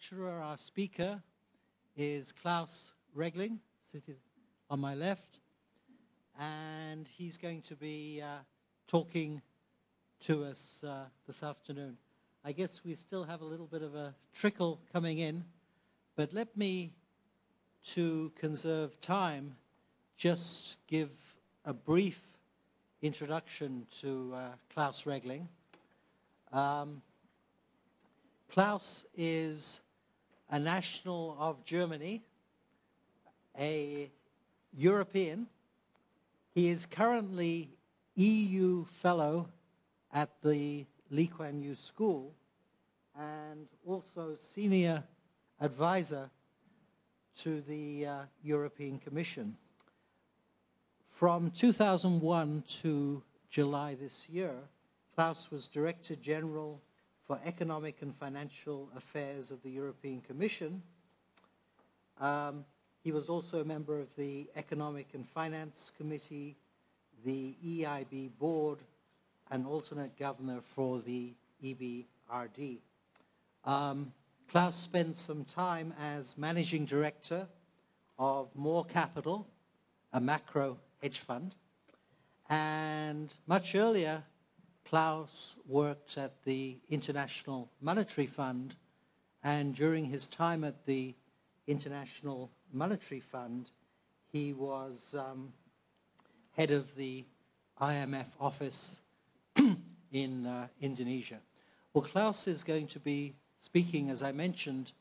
lecturer, our speaker, is Klaus Regling, seated on my left, and he's going to be talking to us this afternoon. I guess we still have a little bit of a trickle coming in, but let me, to conserve time, just give a brief introduction to Klaus Regling. Klaus is a national of Germany, a European. He is currently EU Fellow at the Kuan School and also Senior Advisor to the European Commission. From 2001 to July this year, Klaus was Director General for Economic and Financial Affairs of the European Commission. He was also a member of the Economic and Finance Committee, the EIB Board, and alternate governor for the EBRD. Klaus spent some time as Managing Director of More Capital, a macro hedge fund, and much earlier, Klaus worked at the International Monetary Fund, and during his time at the International Monetary Fund, he was head of the IMF office in Indonesia. Well, Klaus is going to be speaking, as I mentioned,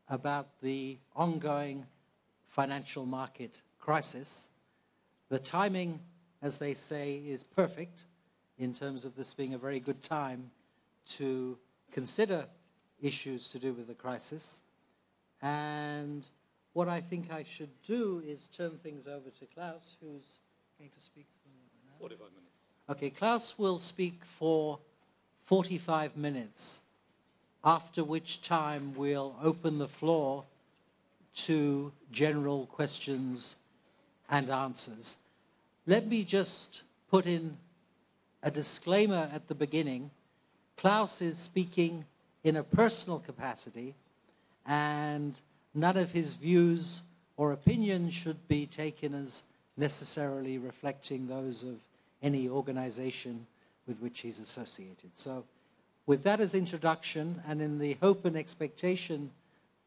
about the ongoing financial market crisis. The timing, as they say, is perfect, in terms of this being a very good time to consider issues to do with the crisis. And what I think I should do is turn things over to Klaus, who's going to speak for 45 minutes. Okay, Klaus will speak for 45 minutes, after which time we'll open the floor to general questions and answers. Let me just put in a disclaimer at the beginning. Klaus is speaking in a personal capacity, and none of his views or opinions should be taken as necessarily reflecting those of any organization with which he's associated. So with that as introduction, and in the hope and expectation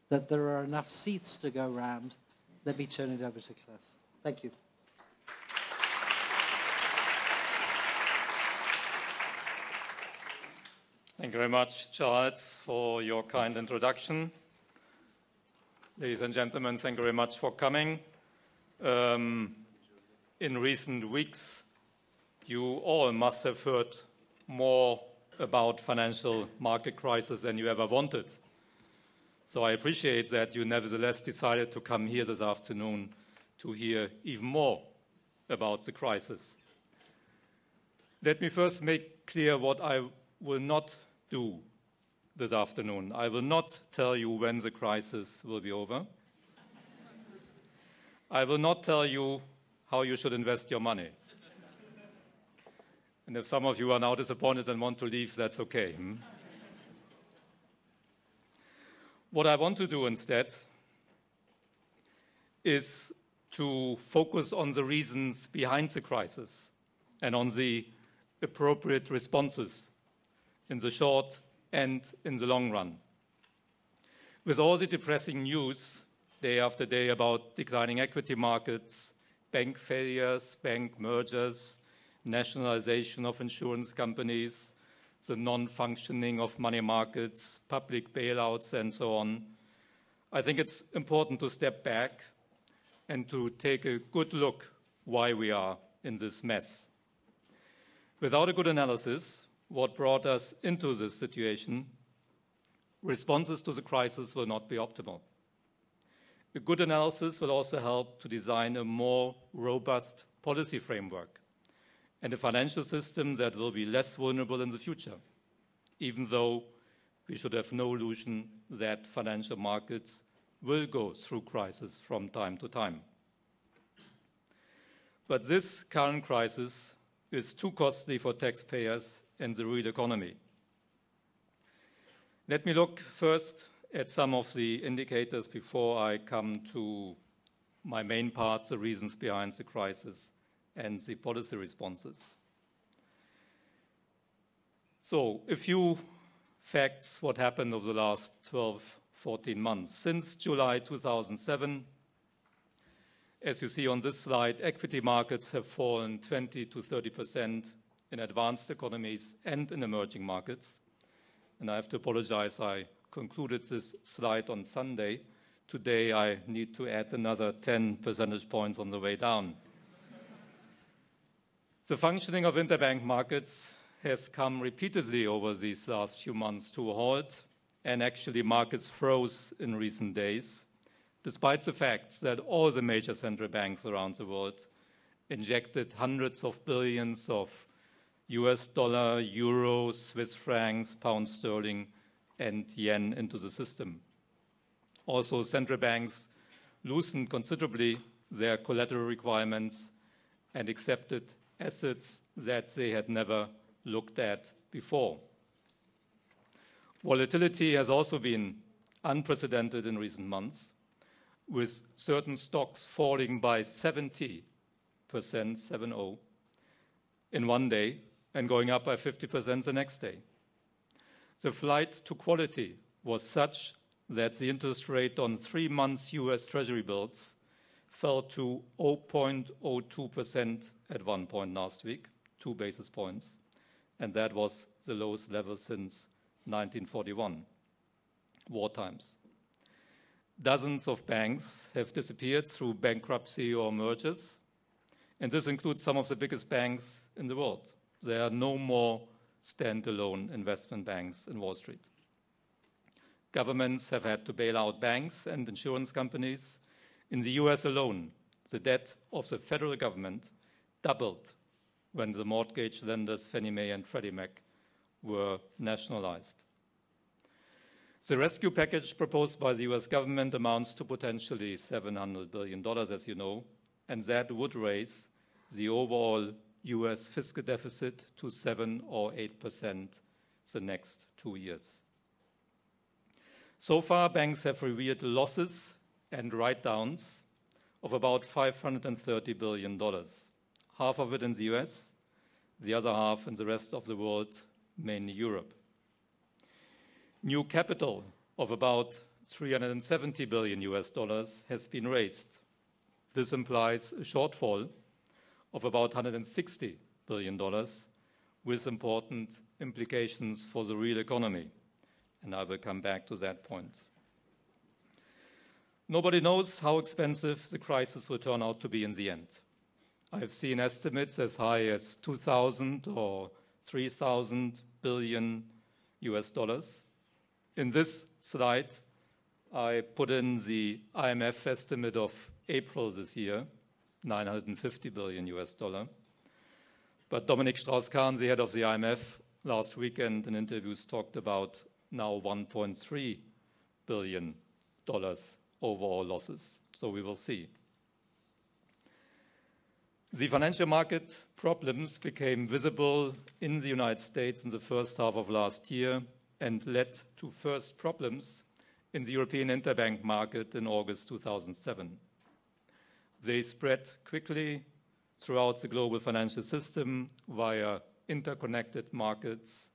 that there are enough seats to go round, let me turn it over to Klaus. Thank you. Thank you very much, Charles, for your kind introduction. Ladies and gentlemen, thank you very much for coming. In recent weeks, you all must have heard more about financial market crisis than you ever wanted. So I appreciate that you nevertheless decided to come here this afternoon to hear even more about the crisis. Let me first make clear what I will not do this afternoon. I will not tell you when the crisis will be over. I will not tell you how you should invest your money. And if some of you are now disappointed and want to leave, that's okay. What I want to do instead is to focus on the reasons behind the crisis and on the appropriate responses in the short and in the long run. With all the depressing news day after day about declining equity markets, bank failures, bank mergers, nationalization of insurance companies, the non-functioning of money markets, public bailouts, and so on, I think it's important to step back and to take a good look why we are in this mess. Without a good analysis, what brought us into this situation, responses to the crisis will not be optimal. A good analysis will also help to design a more robust policy framework and a financial system that will be less vulnerable in the future, even though we should have no illusion that financial markets will go through crisis from time to time. But this current crisis is too costly for taxpayers and the real economy. Let me look first at some of the indicators before I come to my main parts, the reasons behind the crisis and the policy responses. So, a few facts what happened over the last 12, 14 months. Since July 2007, as you see on this slide, equity markets have fallen 20 to 30% in advanced economies and in emerging markets. And I have to apologize, I concluded this slide on Sunday. Today I need to add another 10 percentage points on the way down. The functioning of interbank markets has come repeatedly over these last few months to a halt, and actually markets froze in recent days, despite the fact that all the major central banks around the world injected hundreds of billions of US dollar, euro, Swiss francs, pound sterling, and yen into the system. Also, central banks loosened considerably their collateral requirements and accepted assets that they had never looked at before. Volatility has also been unprecedented in recent months, with certain stocks falling by 70%, 7-0, in one day and going up by 50% the next day. The flight to quality was such that the interest rate on 3 months US Treasury bills fell to 0.02% at one point last week, 2 basis points, and that was the lowest level since 1941, war times. Dozens of banks have disappeared through bankruptcy or mergers, and this includes some of the biggest banks in the world. There are no more standalone investment banks in Wall Street. Governments have had to bail out banks and insurance companies. In the US alone, the debt of the federal government doubled when the mortgage lenders Fannie Mae and Freddie Mac were nationalized. The rescue package proposed by the US government amounts to potentially $700 billion, as you know, and that would raise the overall US fiscal deficit to 7 or 8% the next 2 years. So far, banks have revealed losses and write-downs of about $530 billion, half of it in the US, the other half in the rest of the world, mainly Europe. New capital of about $370 billion US dollars has been raised. This implies a shortfall of about $160 billion with important implications for the real economy. And I will come back to that point. Nobody knows how expensive the crisis will turn out to be in the end. I've seen estimates as high as 2,000 or 3,000 billion US dollars. In this slide, I put in the IMF estimate of April this year, 950 billion US dollar. But Dominic Strauss-Kahn, the head of the IMF, last weekend in interviews talked about now $1.3 billion overall losses. So we will see. The financial market problems became visible in the United States in the first half of last year and led to first problems in the European interbank market in August 2007. They spread quickly throughout the global financial system via interconnected markets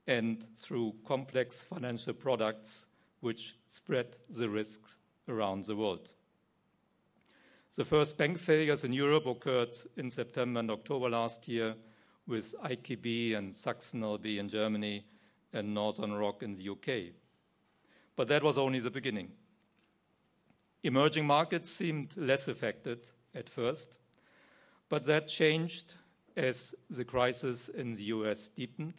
and through complex financial products which spread the risks around the world. The first bank failures in Europe occurred in September and October last year with IKB and Sachsen-LB in Germany and Northern Rock in the UK. But that was only the beginning. Emerging markets seemed less affected at first, but that changed as the crisis in the US deepened,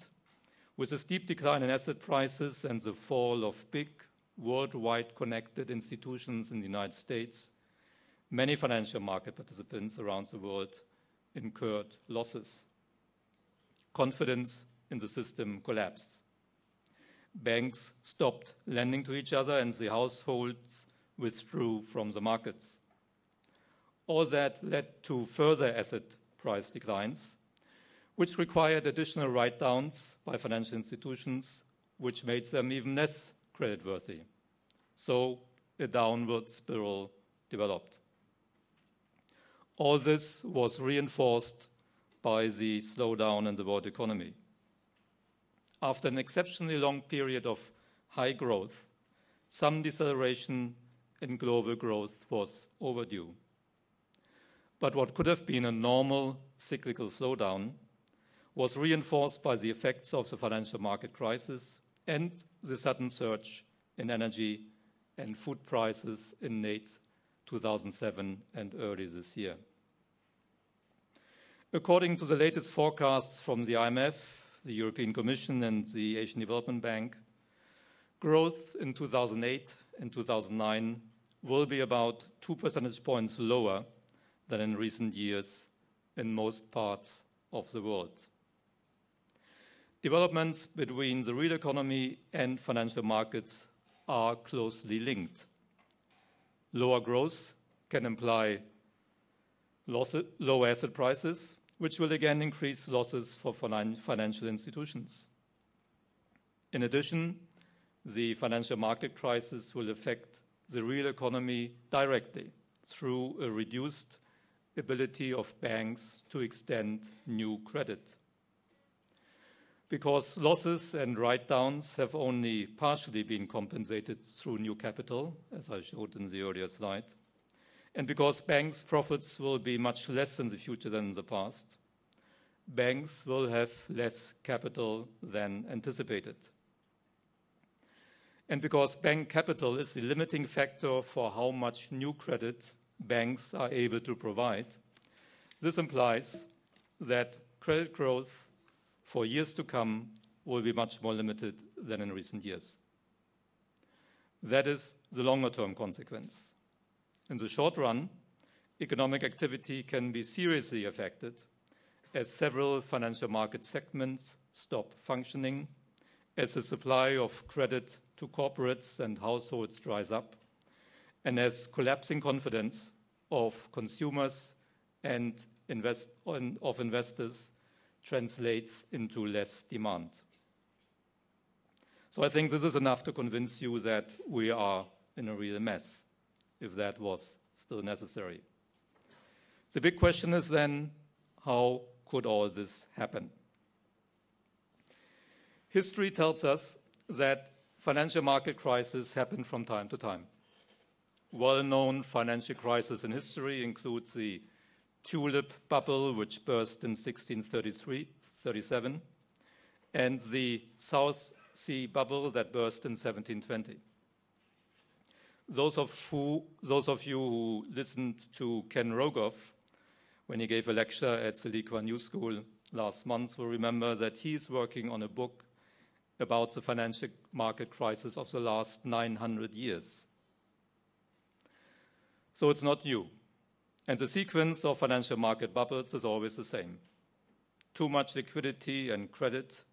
with a steep decline in asset prices and the fall of big, worldwide connected institutions in the United States. Many financial market participants around the world incurred losses. Confidence in the system collapsed. Banks stopped lending to each other and the households withdrew from the markets. All that led to further asset price declines, which required additional write-downs by financial institutions, which made them even less creditworthy. So a downward spiral developed. All this was reinforced by the slowdown in the world economy. After an exceptionally long period of high growth, some deceleration in global growth was overdue. But what could have been a normal cyclical slowdown was reinforced by the effects of the financial market crisis and the sudden surge in energy and food prices in late 2007 and early this year. According to the latest forecasts from the IMF, the European Commission, and the Asian Development Bank, growth in 2008 and 2009 will be about 2 percentage points lower than in recent years in most parts of the world. Developments between the real economy and financial markets are closely linked. Lower growth can imply low asset prices, which will again increase losses for financial institutions. In addition, the financial market crisis will affect the real economy directly through a reduced ability of banks to extend new credit. Because losses and write-downs have only partially been compensated through new capital, as I showed in the earlier slide, and because banks' profits will be much less in the future than in the past, banks will have less capital than anticipated. And because bank capital is the limiting factor for how much new credit banks are able to provide, this implies that credit growth for years to come will be much more limited than in recent years. That is the longer-term consequence. In the short run, economic activity can be seriously affected as several financial market segments stop functioning, as the supply of credit to corporates and households dries up, and as collapsing confidence of consumers and of investors translates into less demand. So I think this is enough to convince you that we are in a real mess, if that was still necessary. The big question is then, how could all this happen? History tells us that financial market crises happen from time to time. Well-known financial crises in history include the tulip bubble, which burst in 1637, and the South Sea bubble that burst in 1720. Those of you who listened to Ken Rogoff when he gave a lecture at the Lee Kuan Yew School last month will remember that he's working on a book about the financial market crisis of the last 900 years. So it's not new. And the sequence of financial market bubbles is always the same. Too much liquidity and credit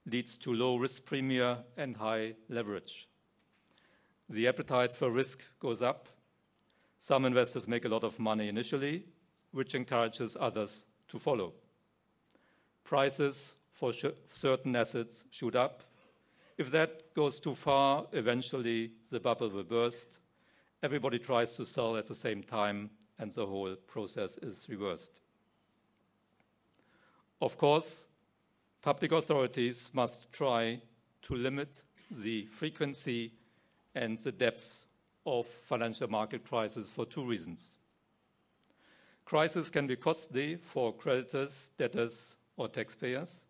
leads to low risk premia and high leverage. The appetite for risk goes up. Some investors make a lot of money initially, which encourages others to follow. Prices for certain assets shoot up. If that goes too far, eventually the bubble will burst. Everybody tries to sell at the same time, and the whole process is reversed. Of course, public authorities must try to limit the frequency and the depth of financial market crises for two reasons. Crises can be costly for creditors, debtors, or taxpayers,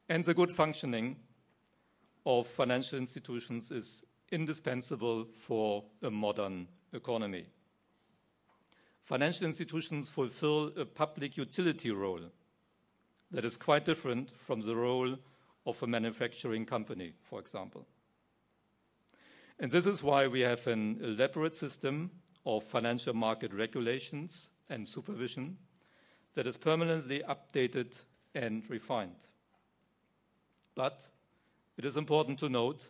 and the good functioning of financial institutions is indispensable for a modern economy. Financial institutions fulfill a public utility role that is quite different from the role of a manufacturing company, for example. And this is why we have an elaborate system of financial market regulations and supervision that is permanently updated and refined. But it is important to note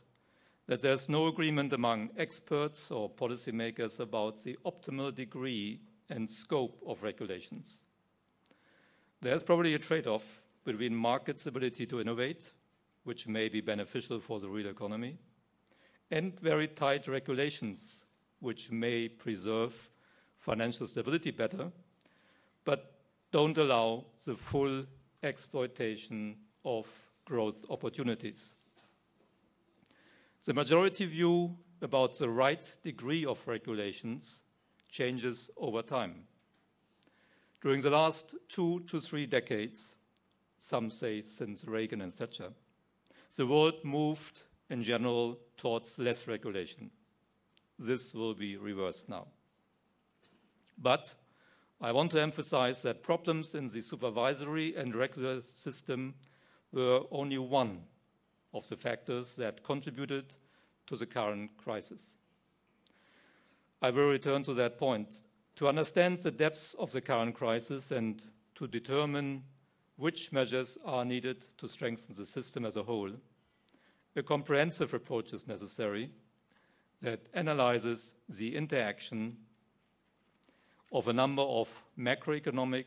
that there's no agreement among experts or policymakers about the optimal degree and scope of regulations. There's probably a trade-off between markets' ability to innovate, which may be beneficial for the real economy, and very tight regulations, which may preserve financial stability better, but don't allow the full exploitation of growth opportunities. The majority view about the right degree of regulations changes over time. During the last 2 to 3 decades, some say since Reagan and Thatcher, the world moved in general towards less regulation. This will be reversed now. But I want to emphasize that problems in the supervisory and regulatory system were only one of the factors that contributed to the current crisis. I will return to that point. To understand the depths of the current crisis and to determine which measures are needed to strengthen the system as a whole, a comprehensive approach is necessary that analyzes the interaction of a number of macroeconomic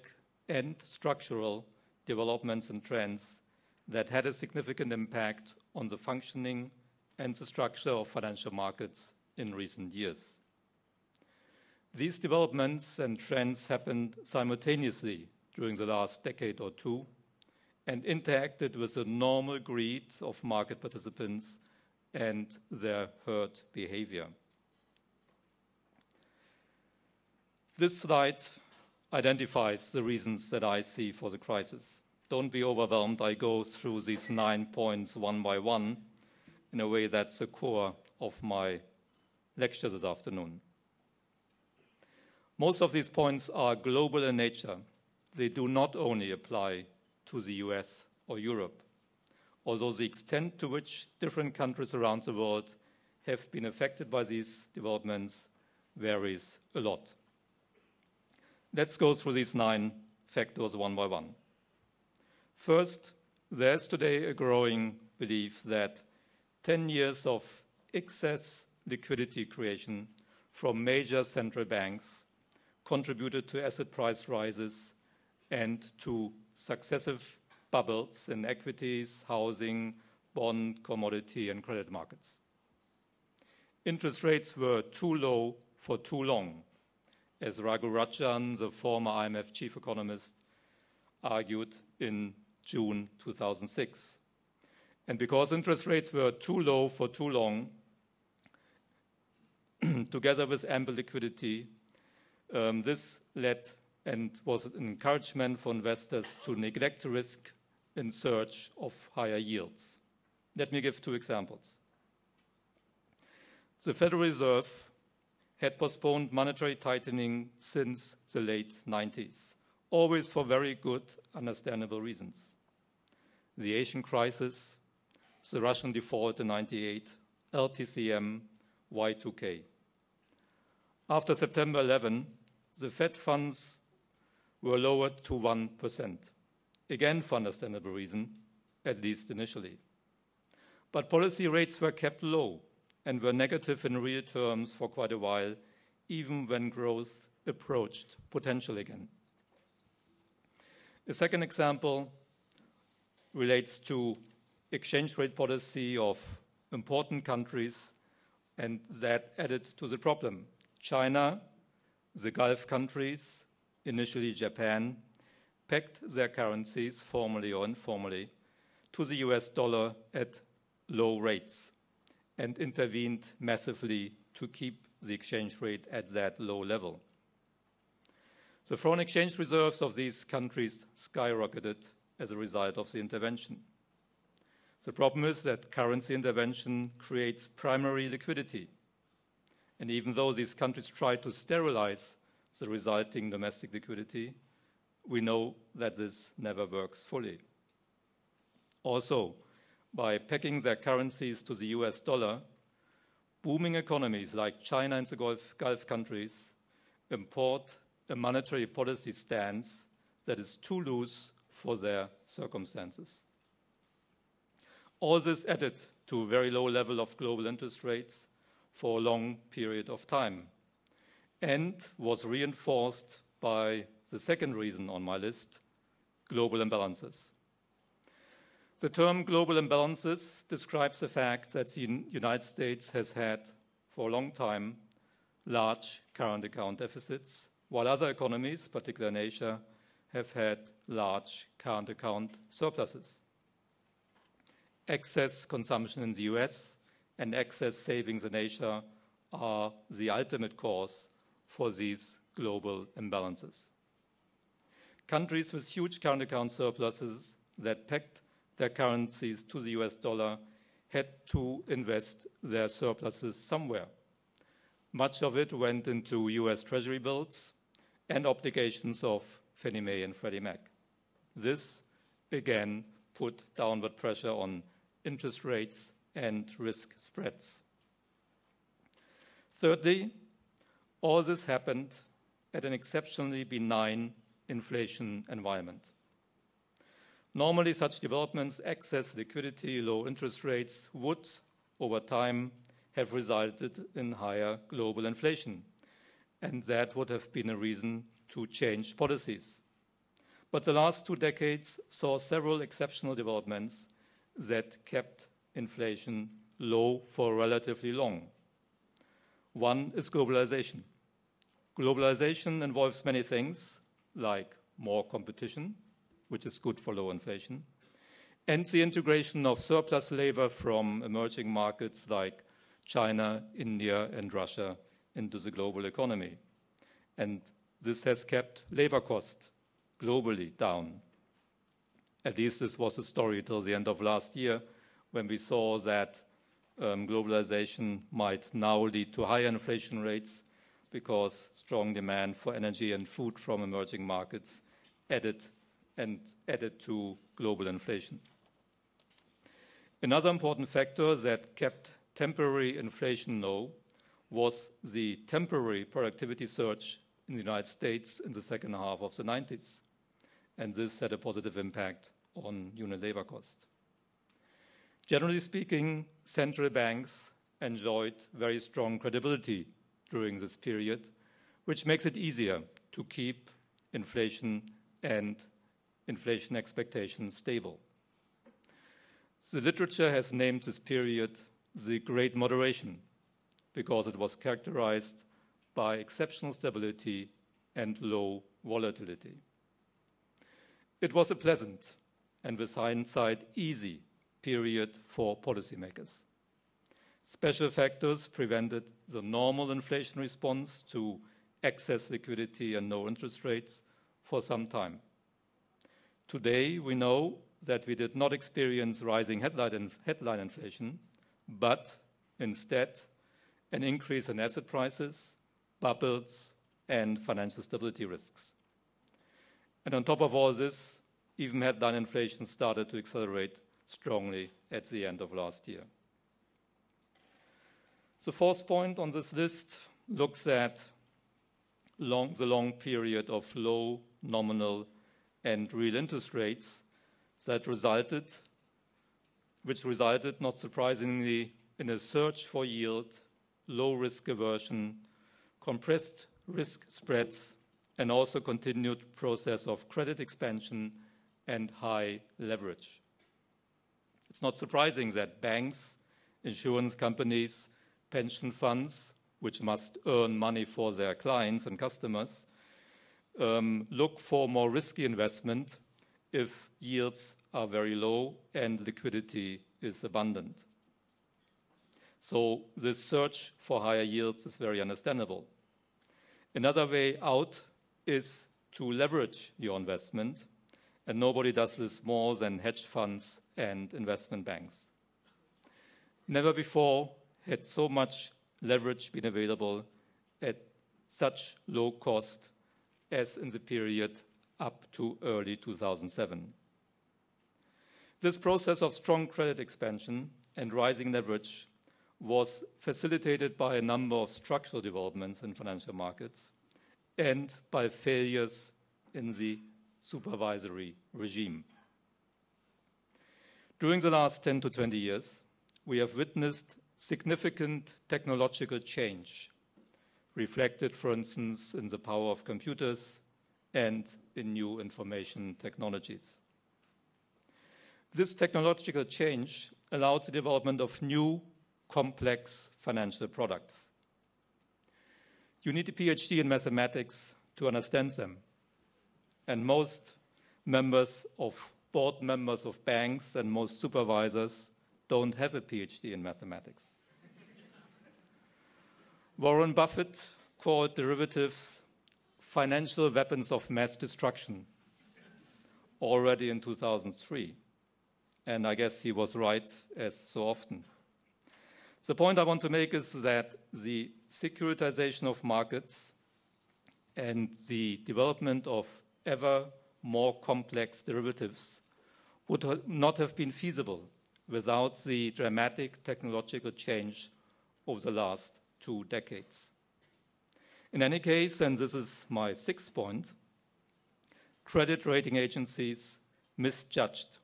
and structural developments and trends that had a significant impact on the functioning and the structure of financial markets in recent years. These developments and trends happened simultaneously during the last decade or two and interacted with the normal greed of market participants and their herd behavior. This slide identifies the reasons that I see for the crisis. Don't be overwhelmed. I go through these 9 points one by one in a way that's the core of my lecture this afternoon. Most of these points are global in nature. They do not only apply to the US or Europe, although the extent to which different countries around the world have been affected by these developments varies a lot. Let's go through these 9 factors one by one. First, there's today a growing belief that 10 years of excess liquidity creation from major central banks contributed to asset price rises and to successive bubbles in equities, housing, bond, commodity, and credit markets. Interest rates were too low for too long, as Raghurajan, the former IMF chief economist, argued in June 2006. And because interest rates were too low for too long, together with ample liquidity, this led and was an encouragement for investors to neglect risk in search of higher yields. Let me give 2 examples. The Federal Reserve had postponed monetary tightening since the late 90s, always for very good, understandable reasons. The Asian crisis, the Russian default in 98, LTCM, Y2K. After September 11, the Fed funds were lowered to 1%, again for understandable reason, at least initially. But policy rates were kept low and were negative in real terms for quite a while, even when growth approached potential again. A second example relates to exchange rate policy of important countries, and that added to the problem. China, the Gulf countries, initially Japan, pegged their currencies, formally or informally, to the US dollar at low rates and intervened massively to keep the exchange rate at that low level. The foreign exchange reserves of these countries skyrocketed as a result of the intervention. The problem is that currency intervention creates primary liquidity. And even though these countries try to sterilize the resulting domestic liquidity, we know that this never works fully. Also, by pegging their currencies to the US dollar, booming economies like China and the Gulf countries import a monetary policy stance that is too loose for their circumstances. All this added to a very low level of global interest rates for a long period of time and was reinforced by the second reason on my list, global imbalances. The term global imbalances describes the fact that the United States has had, for a long time, large current account deficits, while other economies, particularly in Asia, have had large current account surpluses. Excess consumption in the US and excess savings in Asia are the ultimate cause for these global imbalances. Countries with huge current account surpluses that pegged their currencies to the US dollar had to invest their surpluses somewhere. Much of it went into US Treasury bills and obligations of Fannie Mae and Freddie Mac. This, again, put downward pressure on interest rates and risk spreads. Thirdly, all this happened at an exceptionally benign inflation environment. Normally, such developments, excess liquidity, low interest rates, would, over time, have resulted in higher global inflation, and that would have been a reason to change policies. But the last 2 decades saw several exceptional developments that kept inflation low for relatively long. One is globalization. Globalization involves many things, like more competition, which is good for low inflation, and the integration of surplus labor from emerging markets like China, India, and Russia into the global economy. And this has kept labor costs globally down. At least this was the story till the end of last year, when we saw that globalization might now lead to higher inflation rates because strong demand for energy and food from emerging markets added to global inflation. Another important factor that kept temporary inflation low was the temporary productivity surge in the United States in the second half of the 90s. And this had a positive impact on unit labor cost. Generally speaking, central banks enjoyed very strong credibility during this period, which makes it easier to keep inflation and inflation expectations stable. The literature has named this period the Great Moderation because it was characterized by exceptional stability and low volatility. It was a pleasant and, with hindsight, easy period for policymakers. Special factors prevented the normal inflation response to excess liquidity and low interest rates for some time. Today, we know that we did not experience rising headline inflation, but instead an increase in asset prices, bubbles, and financial stability risks. And on top of all this, even headline inflation started to accelerate strongly at the end of last year. The fourth point on this list looks at the long period of low nominal and real interest rates which resulted, not surprisingly, in a search for yield, low risk aversion, compressed risk spreads, and also continued process of credit expansion and high leverage. It's not surprising that banks, insurance companies, pension funds, which must earn money for their clients and customers, look for more risky investment if yields are very low and liquidity is abundant. So this search for higher yields is very understandable. Another way out is to leverage your investment, and nobody does this more than hedge funds and investment banks. Never before had so much leverage been available at such low cost as in the period up to early 2007. This process of strong credit expansion and rising leverage was facilitated by a number of structural developments in financial markets and by failures in the supervisory regime. During the last 10 to 20 years, we have witnessed significant technological change, reflected, for instance, in the power of computers and in new information technologies. This technological change allowed the development of new, complex financial products. You need a PhD in mathematics to understand them. And most board members of banks and most supervisors don't have a PhD in mathematics. Warren Buffett called derivatives financial weapons of mass destruction already in 2003. And I guess he was right, as so often. The point I want to make is that the securitization of markets and the development of ever more complex derivatives would not have been feasible without the dramatic technological change over the last 2 decades. In any case, and this is my 6th point, credit rating agencies misjudged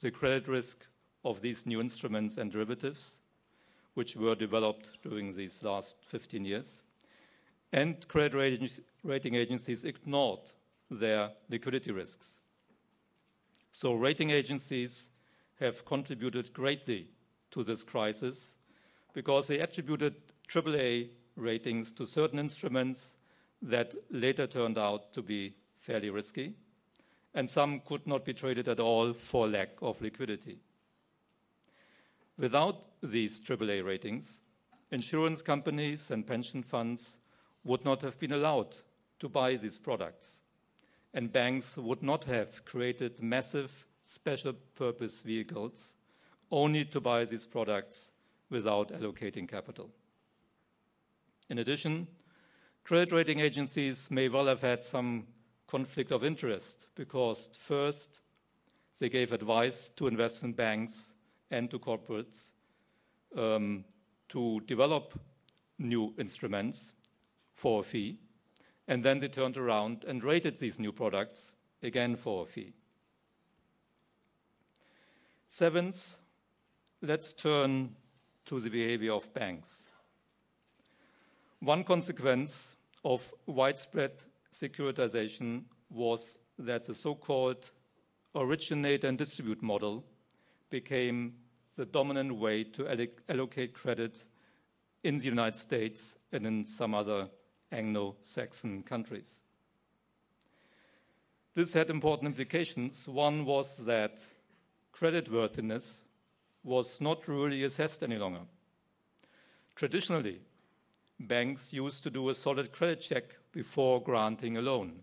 the credit risk of these new instruments and derivatives, which were developed during these last 15 years. And credit rating agencies ignored their liquidity risks. So rating agencies have contributed greatly to this crisis because they attributed AAA ratings to certain instruments that later turned out to be fairly risky, and some could not be traded at all for lack of liquidity. Without these AAA ratings, insurance companies and pension funds would not have been allowed to buy these products, and banks would not have created massive special purpose vehicles only to buy these products without allocating capital. In addition, credit rating agencies may well have had some conflict of interest because, first, they gave advice to investment banks and to corporates to develop new instruments for a fee, and then they turned around and rated these new products again for a fee. 7th, let's turn to the behavior of banks. One consequence of widespread securitization was that the so-called originate and distribute model became the dominant way to allocate credit in the United States and in some other Anglo-Saxon countries. This had important implications. One was that creditworthiness was not really assessed any longer. Traditionally, banks used to do a solid credit check before granting a loan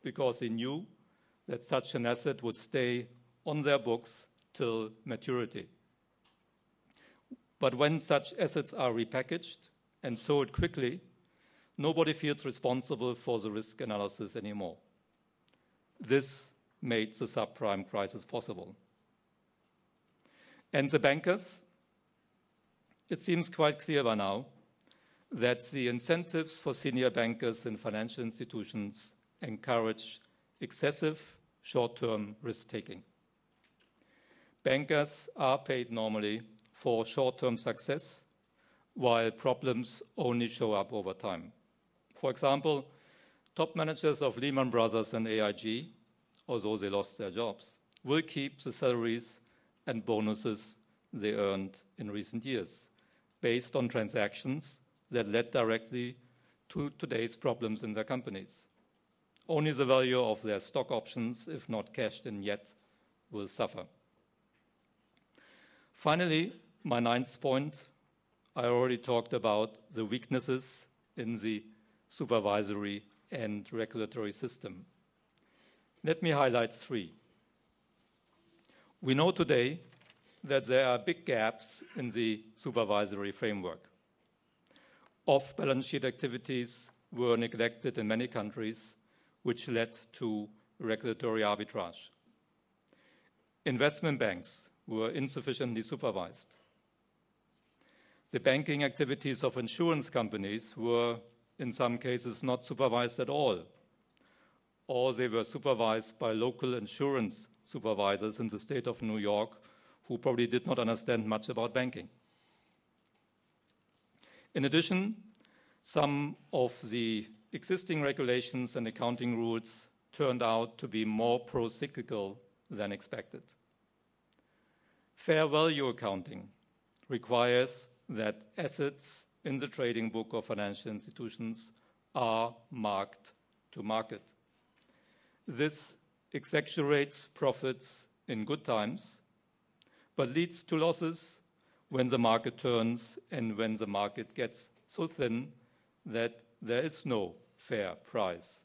because they knew that such an asset would stay on their books till maturity. But when such assets are repackaged and sold quickly, nobody feels responsible for the risk analysis anymore. This made the subprime crisis possible. And the bankers, it seems quite clear by now that the incentives for senior bankers in financial institutions encourage excessive short-term risk-taking. Bankers are paid normally for short-term success, while problems only show up over time. For example, top managers of Lehman Brothers and AIG, although they lost their jobs, will keep the salaries and bonuses they earned in recent years, based on transactions that led directly to today's problems in their companies. Only the value of their stock options, if not cashed in yet, will suffer. Finally, my 9th point, I already talked about the weaknesses in the supervisory and regulatory system. Let me highlight 3. We know today that there are big gaps in the supervisory framework. Off-balance sheet activities were neglected in many countries, which led to regulatory arbitrage. Investment banks were insufficiently supervised. The banking activities of insurance companies were, in some cases, not supervised at all, or they were supervised by local insurance supervisors in the state of New York who probably did not understand much about banking. In addition, some of the existing regulations and accounting rules turned out to be more pro-cyclical than expected. Fair value accounting requires that assets in the trading book of financial institutions are marked to market. This exaggerates profits in good times, but leads to losses when the market turns and when the market gets so thin that there is no fair price.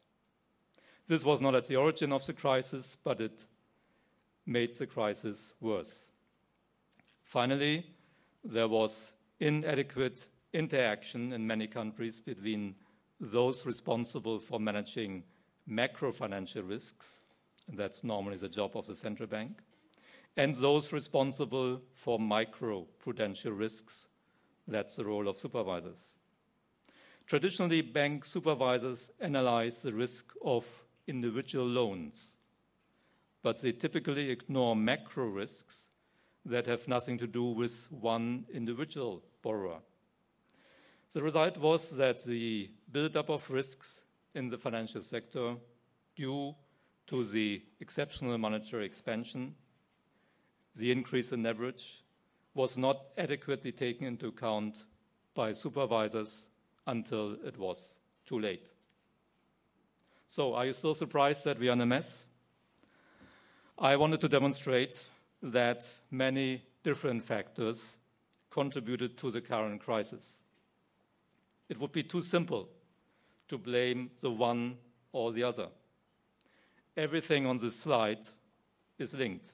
This was not at the origin of the crisis, but it made the crisis worse. Finally, there was inadequate interaction in many countries between those responsible for managing macro-financial risks, and that's normally the job of the central bank, and those responsible for micro-prudential risks, that's the role of supervisors. Traditionally, bank supervisors analyze the risk of individual loans, but they typically ignore macro risks that have nothing to do with one individual borrower. The result was that the buildup of risks in the financial sector due to the exceptional monetary expansion, the increase in leverage, was not adequately taken into account by supervisors until it was too late. So, are you still surprised that we are in a mess? I wanted to demonstrate that many different factors contributed to the current crisis. It would be too simple to blame the one or the other. Everything on this slide is linked.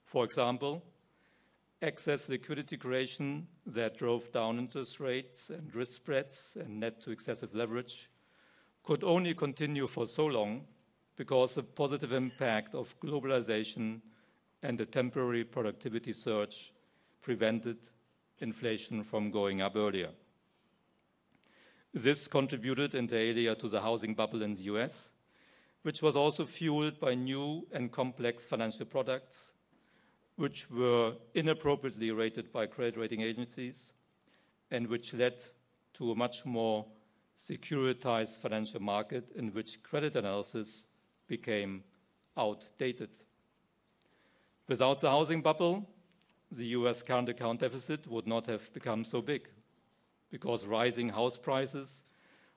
For example, excess liquidity creation that drove down interest rates and risk spreads and led to excessive leverage could only continue for so long because the positive impact of globalization and a temporary productivity surge prevented inflation from going up earlier. This contributed inter alia to the housing bubble in the US, which was also fueled by new and complex financial products, which were inappropriately rated by credit rating agencies, and which led to a much more securitized financial market in which credit analysis became outdated. Without the housing bubble, the US current account deficit would not have become so big, because rising house prices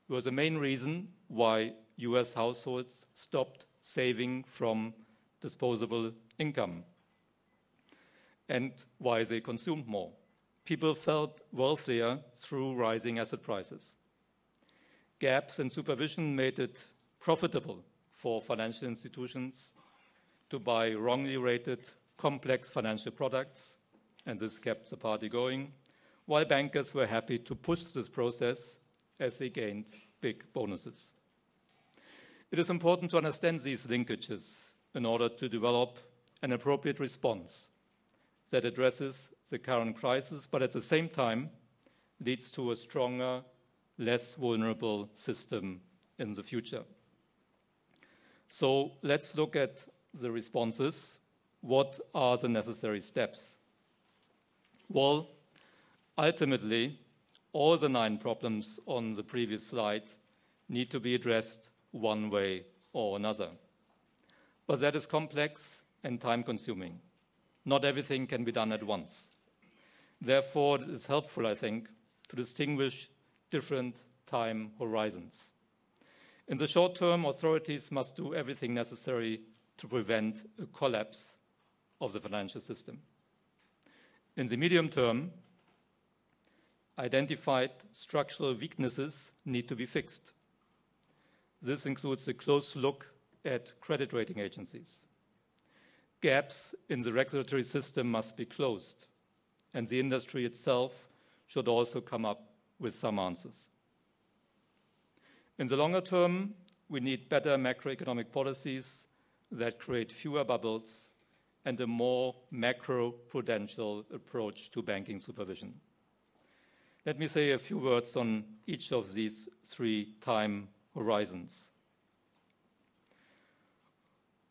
were the main reason why US households stopped saving from disposable income and why they consumed more. People felt wealthier through rising asset prices. Gaps in supervision made it profitable for financial institutions to buy wrongly rated, complex financial products, and this kept the party going, while bankers were happy to push this process as they gained big bonuses. It is important to understand these linkages in order to develop an appropriate response that addresses the current crisis, but at the same time leads to a stronger, less vulnerable system in the future. So let's look at the responses. What are the necessary steps? Well, ultimately, all the 9 problems on the previous slide need to be addressed one way or another. But that is complex and time-consuming. Not everything can be done at once. Therefore, it is helpful, I think, to distinguish different time horizons. In the short term, authorities must do everything necessary to prevent a collapse of the financial system. In the medium term, identified structural weaknesses need to be fixed. This includes a close look at credit rating agencies. Gaps in the regulatory system must be closed, and the industry itself should also come up with some answers. In the longer term, we need better macroeconomic policies that create fewer bubbles and a more macro-prudential approach to banking supervision. Let me say a few words on each of these 3 time horizons.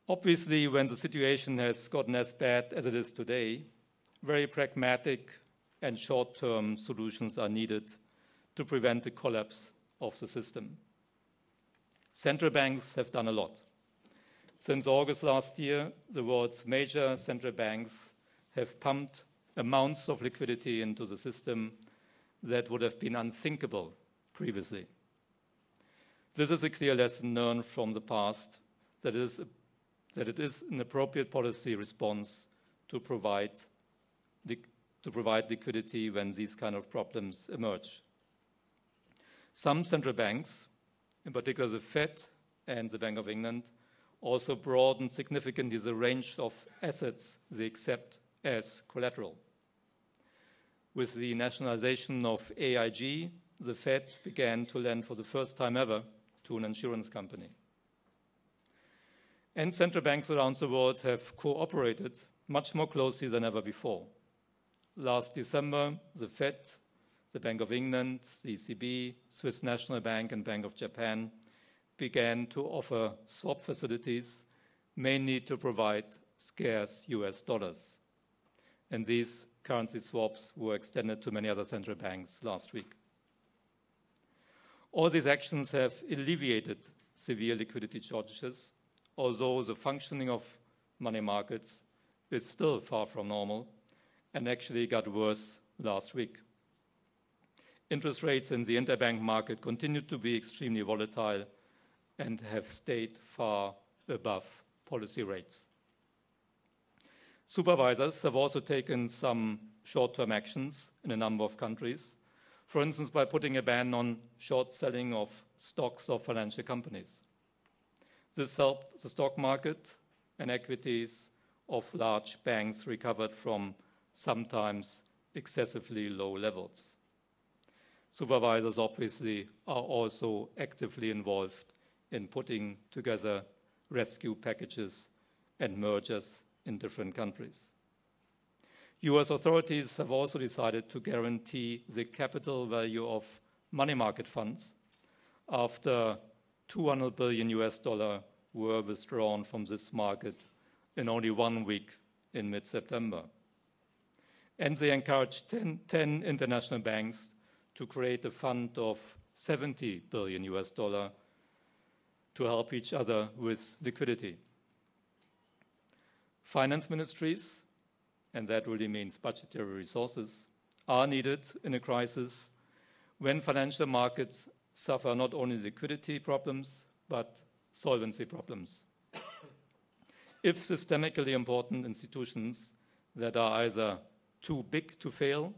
Obviously, when the situation has gotten as bad as it is today, very pragmatic and short-term solutions are needed to prevent the collapse of the system. Central banks have done a lot. Since August last year, the world's major central banks have pumped amounts of liquidity into the system that would have been unthinkable previously. This is a clear lesson learned from the past, that it is an appropriate policy response to provide liquidity when these kind of problems emerge. Some central banks, in particular the Fed and the Bank of England, also broadened significantly the range of assets they accept as collateral. With the nationalization of AIG, the Fed began to lend for the first time ever to an insurance company. And central banks around the world have cooperated much more closely than ever before. Last December, the Fed, the Bank of England, the ECB, Swiss National Bank, and Bank of Japan began to offer swap facilities, mainly to provide scarce US dollars. And these currency swaps were extended to many other central banks last week. All these actions have alleviated severe liquidity shortages, although the functioning of money markets is still far from normal and actually got worse last week. Interest rates in the interbank market continued to be extremely volatile and have stayed far above policy rates. Supervisors have also taken some short-term actions in a number of countries, for instance, by putting a ban on short selling of stocks of financial companies. This helped the stock market, and equities of large banks recovered from sometimes excessively low levels. Supervisors obviously are also actively involved in putting together rescue packages and mergers in different countries. US authorities have also decided to guarantee the capital value of money market funds after $200 billion were withdrawn from this market in only 1 week in mid-September. And they encouraged 10 international banks to create a fund of $70 billion to help each other with liquidity. Finance ministries, and that really means budgetary resources, are needed in a crisis when financial markets suffer not only liquidity problems, but solvency problems. If systemically important institutions that are either too big to fail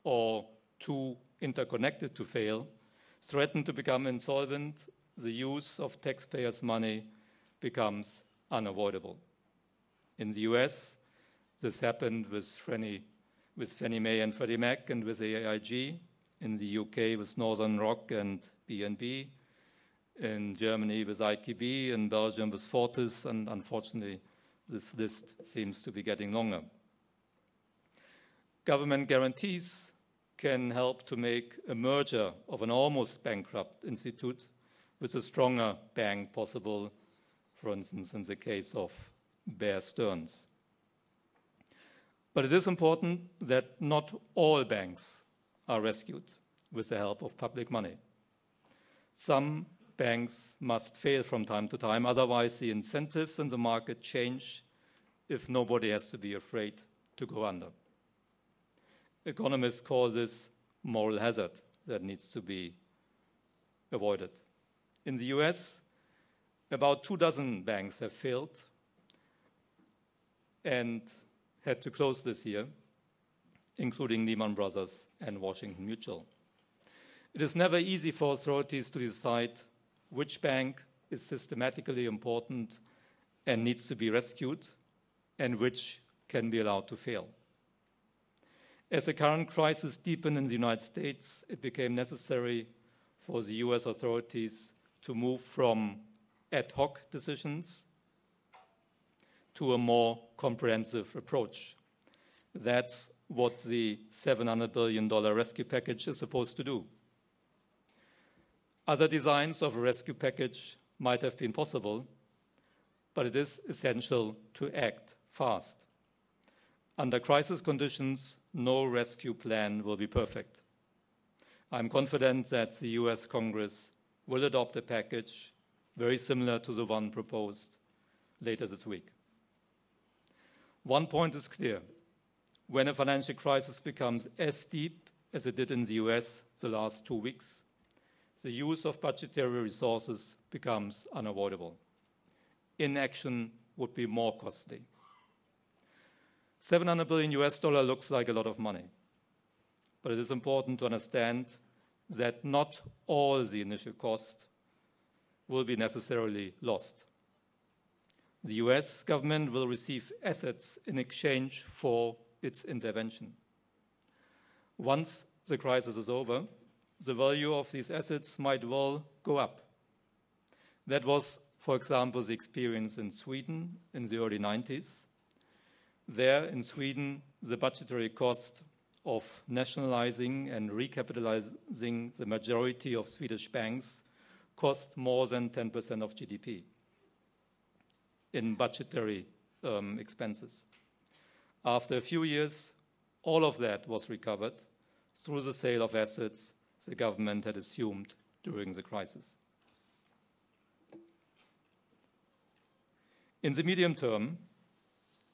or too interconnected to fail threaten to become insolvent, the use of taxpayers' money becomes unavoidable. In the US, this happened with Fannie Mae and Freddie Mac and with AIG. In the UK with Northern Rock and BNB. In Germany with IKB. In Belgium with Fortis. And unfortunately, this list seems to be getting longer. Government guarantees can help to make a merger of an almost bankrupt institute with a stronger bank possible, for instance, in the case of Bear Stearns. But it is important that not all banks are rescued with the help of public money. Some banks must fail from time to time, otherwise the incentives in the market change if nobody has to be afraid to go under. Economists call this moral hazard that needs to be avoided. In the US, about 24 banks have failed and had to close this year, including Lehman Brothers and Washington Mutual. It is never easy for authorities to decide which bank is systematically important and needs to be rescued and which can be allowed to fail. As the current crisis deepened in the United States, it became necessary for the US authorities to move from ad hoc decisions to a more comprehensive approach. That's what the $700 billion rescue package is supposed to do. Other designs of a rescue package might have been possible, but it is essential to act fast. Under crisis conditions, no rescue plan will be perfect. I'm confident that the US Congress will adopt a package very similar to the one proposed later this week. One point is clear. when a financial crisis becomes as deep as it did in the US the last 2 weeks, the use of budgetary resources becomes unavoidable. Inaction would be more costly. $700 billion looks like a lot of money, but it is important to understand that not all the initial cost will be necessarily lost. The US government will receive assets in exchange for its intervention. Once the crisis is over, the value of these assets might well go up. That was, for example, the experience in Sweden in the early 90s. There in Sweden, the budgetary cost of nationalizing and recapitalizing the majority of Swedish banks cost more than 10% of GDP in budgetary expenses. After a few years, all of that was recovered through the sale of assets the government had assumed during the crisis. In the medium term,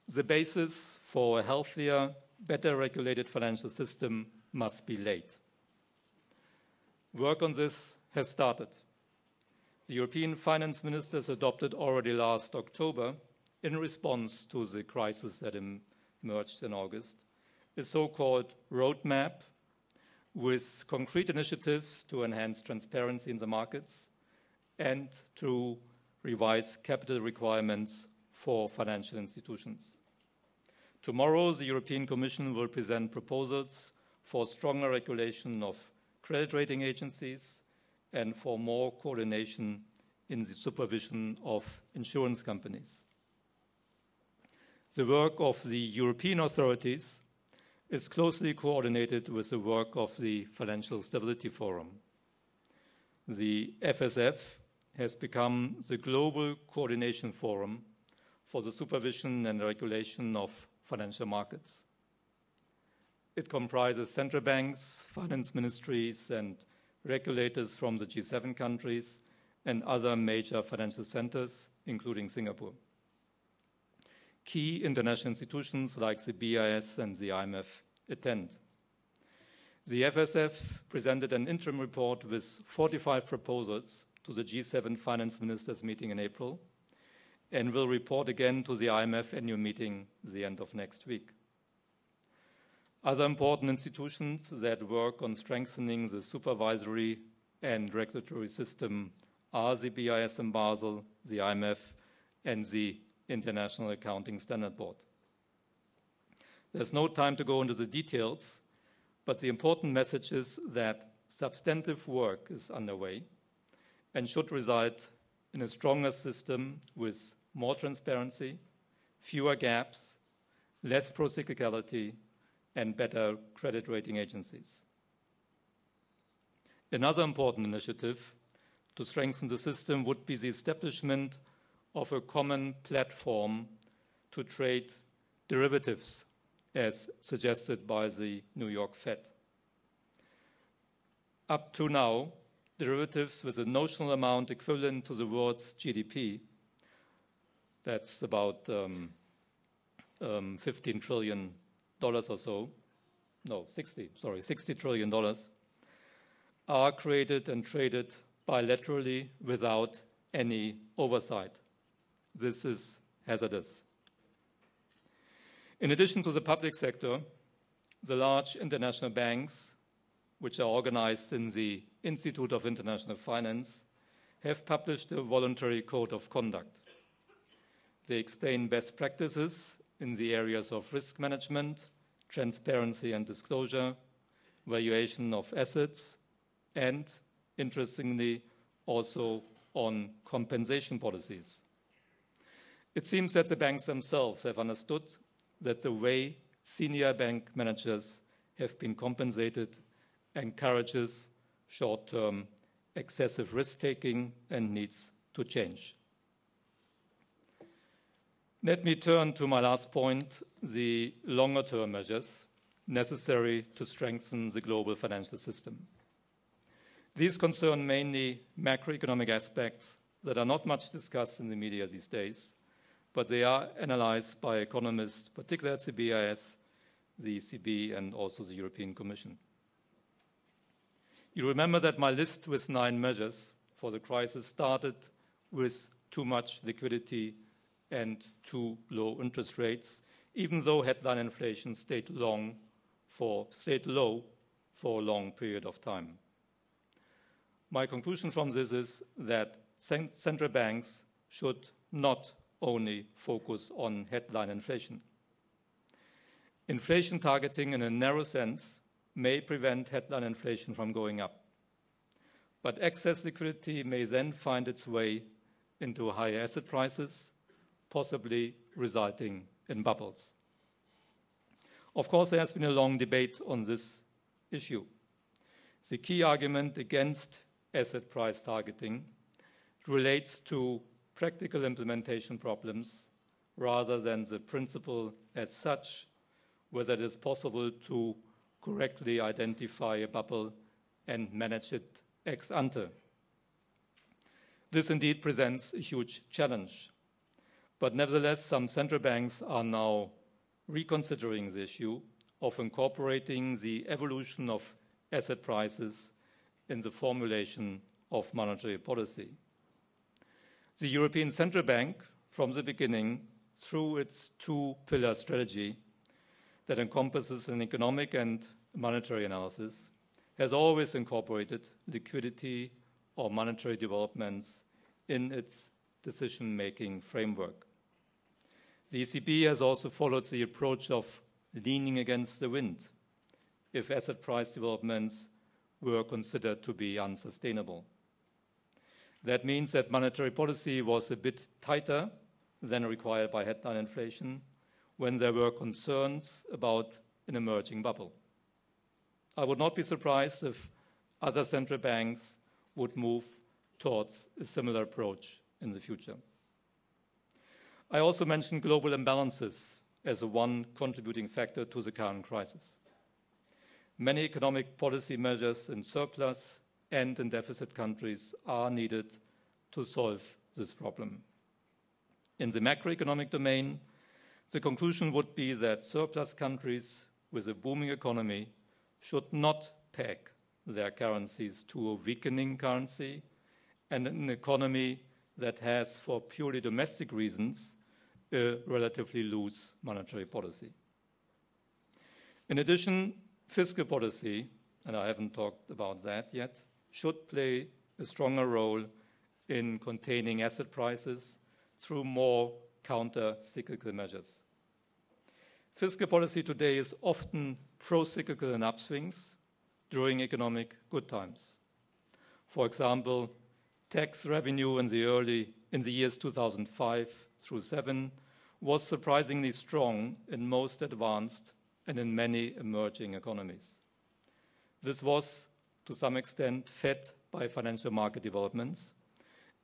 the basis for a healthier, better regulated financial system must be laid. Work on this has started. The European finance ministers adopted already last October, in response to the crisis that emerged in August, a so-called roadmap with concrete initiatives to enhance transparency in the markets and to revise capital requirements for financial institutions. Tomorrow, the European Commission will present proposals for stronger regulation of credit rating agencies and for more coordination in the supervision of insurance companies. The work of the European authorities is closely coordinated with the work of the Financial Stability Forum. The FSF has become the global coordination forum for the supervision and regulation of financial markets. It comprises central banks, finance ministries, and regulators from the G7 countries and other major financial centers, including Singapore. Key international institutions like the BIS and the IMF attend. The FSF presented an interim report with 45 proposals to the G7 finance ministers meeting in April and will report again to the IMF annual meeting at the end of next week. Other important institutions that work on strengthening the supervisory and regulatory system are the BIS in Basel, the IMF, and the International Accounting Standard Board. There's no time to go into the details, but the important message is that substantive work is underway and should result in a stronger system with more transparency, fewer gaps, less procyclicality, and better credit rating agencies. Another important initiative to strengthen the system would be the establishment of a common platform to trade derivatives, as suggested by the New York Fed. Up to now, derivatives with a notional amount equivalent to the world's GDP, that's about $15 trillion or so, no, $60 trillion, are created and traded bilaterally without any oversight. This is hazardous. In addition to the public sector, the large international banks, which are organized in the Institute of International Finance, have published a voluntary code of conduct. They explain best practices in the areas of risk management, transparency and disclosure, valuation of assets, and, interestingly, also on compensation policies. It seems that the banks themselves have understood that the way senior bank managers have been compensated encourages short-term excessive risk-taking and needs to change. Let me turn to my last point, the longer-term measures necessary to strengthen the global financial system. These concern mainly macroeconomic aspects that are not much discussed in the media these days, but they are analyzed by economists, particularly at the BIS, the ECB and also the European Commission. You remember that my list with 9 measures for the crisis started with too much liquidity and too low interest rates, even though headline inflation stayed low for a long period of time. My conclusion from this is that central banks should not only focus on headline inflation. Inflation targeting in a narrow sense may prevent headline inflation from going up. But excess liquidity may then find its way into higher asset prices, possibly resulting in bubbles. Of course, there has been a long debate on this issue. The key argument against asset price targeting relates to practical implementation problems rather than the principle as such, whether it is possible to correctly identify a bubble and manage it ex ante. This indeed presents a huge challenge. But nevertheless, some central banks are now reconsidering the issue of incorporating the evolution of asset prices in the formulation of monetary policy. The European Central Bank, from the beginning, through its 2-pillar strategy that encompasses an economic and monetary analysis, has always incorporated liquidity or monetary developments in its decision-making framework. The ECB has also followed the approach of leaning against the wind if asset price developments were considered to be unsustainable. That means that monetary policy was a bit tighter than required by headline inflation when there were concerns about an emerging bubble. I would not be surprised if other central banks would move towards a similar approach in the future. I also mentioned global imbalances as one contributing factor to the current crisis. Many economic policy measures in surplus and in deficit countries are needed to solve this problem. In the macroeconomic domain, the conclusion would be that surplus countries with a booming economy should not peg their currencies to a weakening currency, and an economy that has, for purely domestic reasons, a relatively loose monetary policy. In addition, fiscal policy, and I haven't talked about that yet, should play a stronger role in containing asset prices through more counter-cyclical measures. Fiscal policy today is often pro-cyclical in upswings during economic good times. For example, tax revenue in the years 2005 through 2007 was surprisingly strong in most advanced and in many emerging economies. This was, to some extent, fed by financial market developments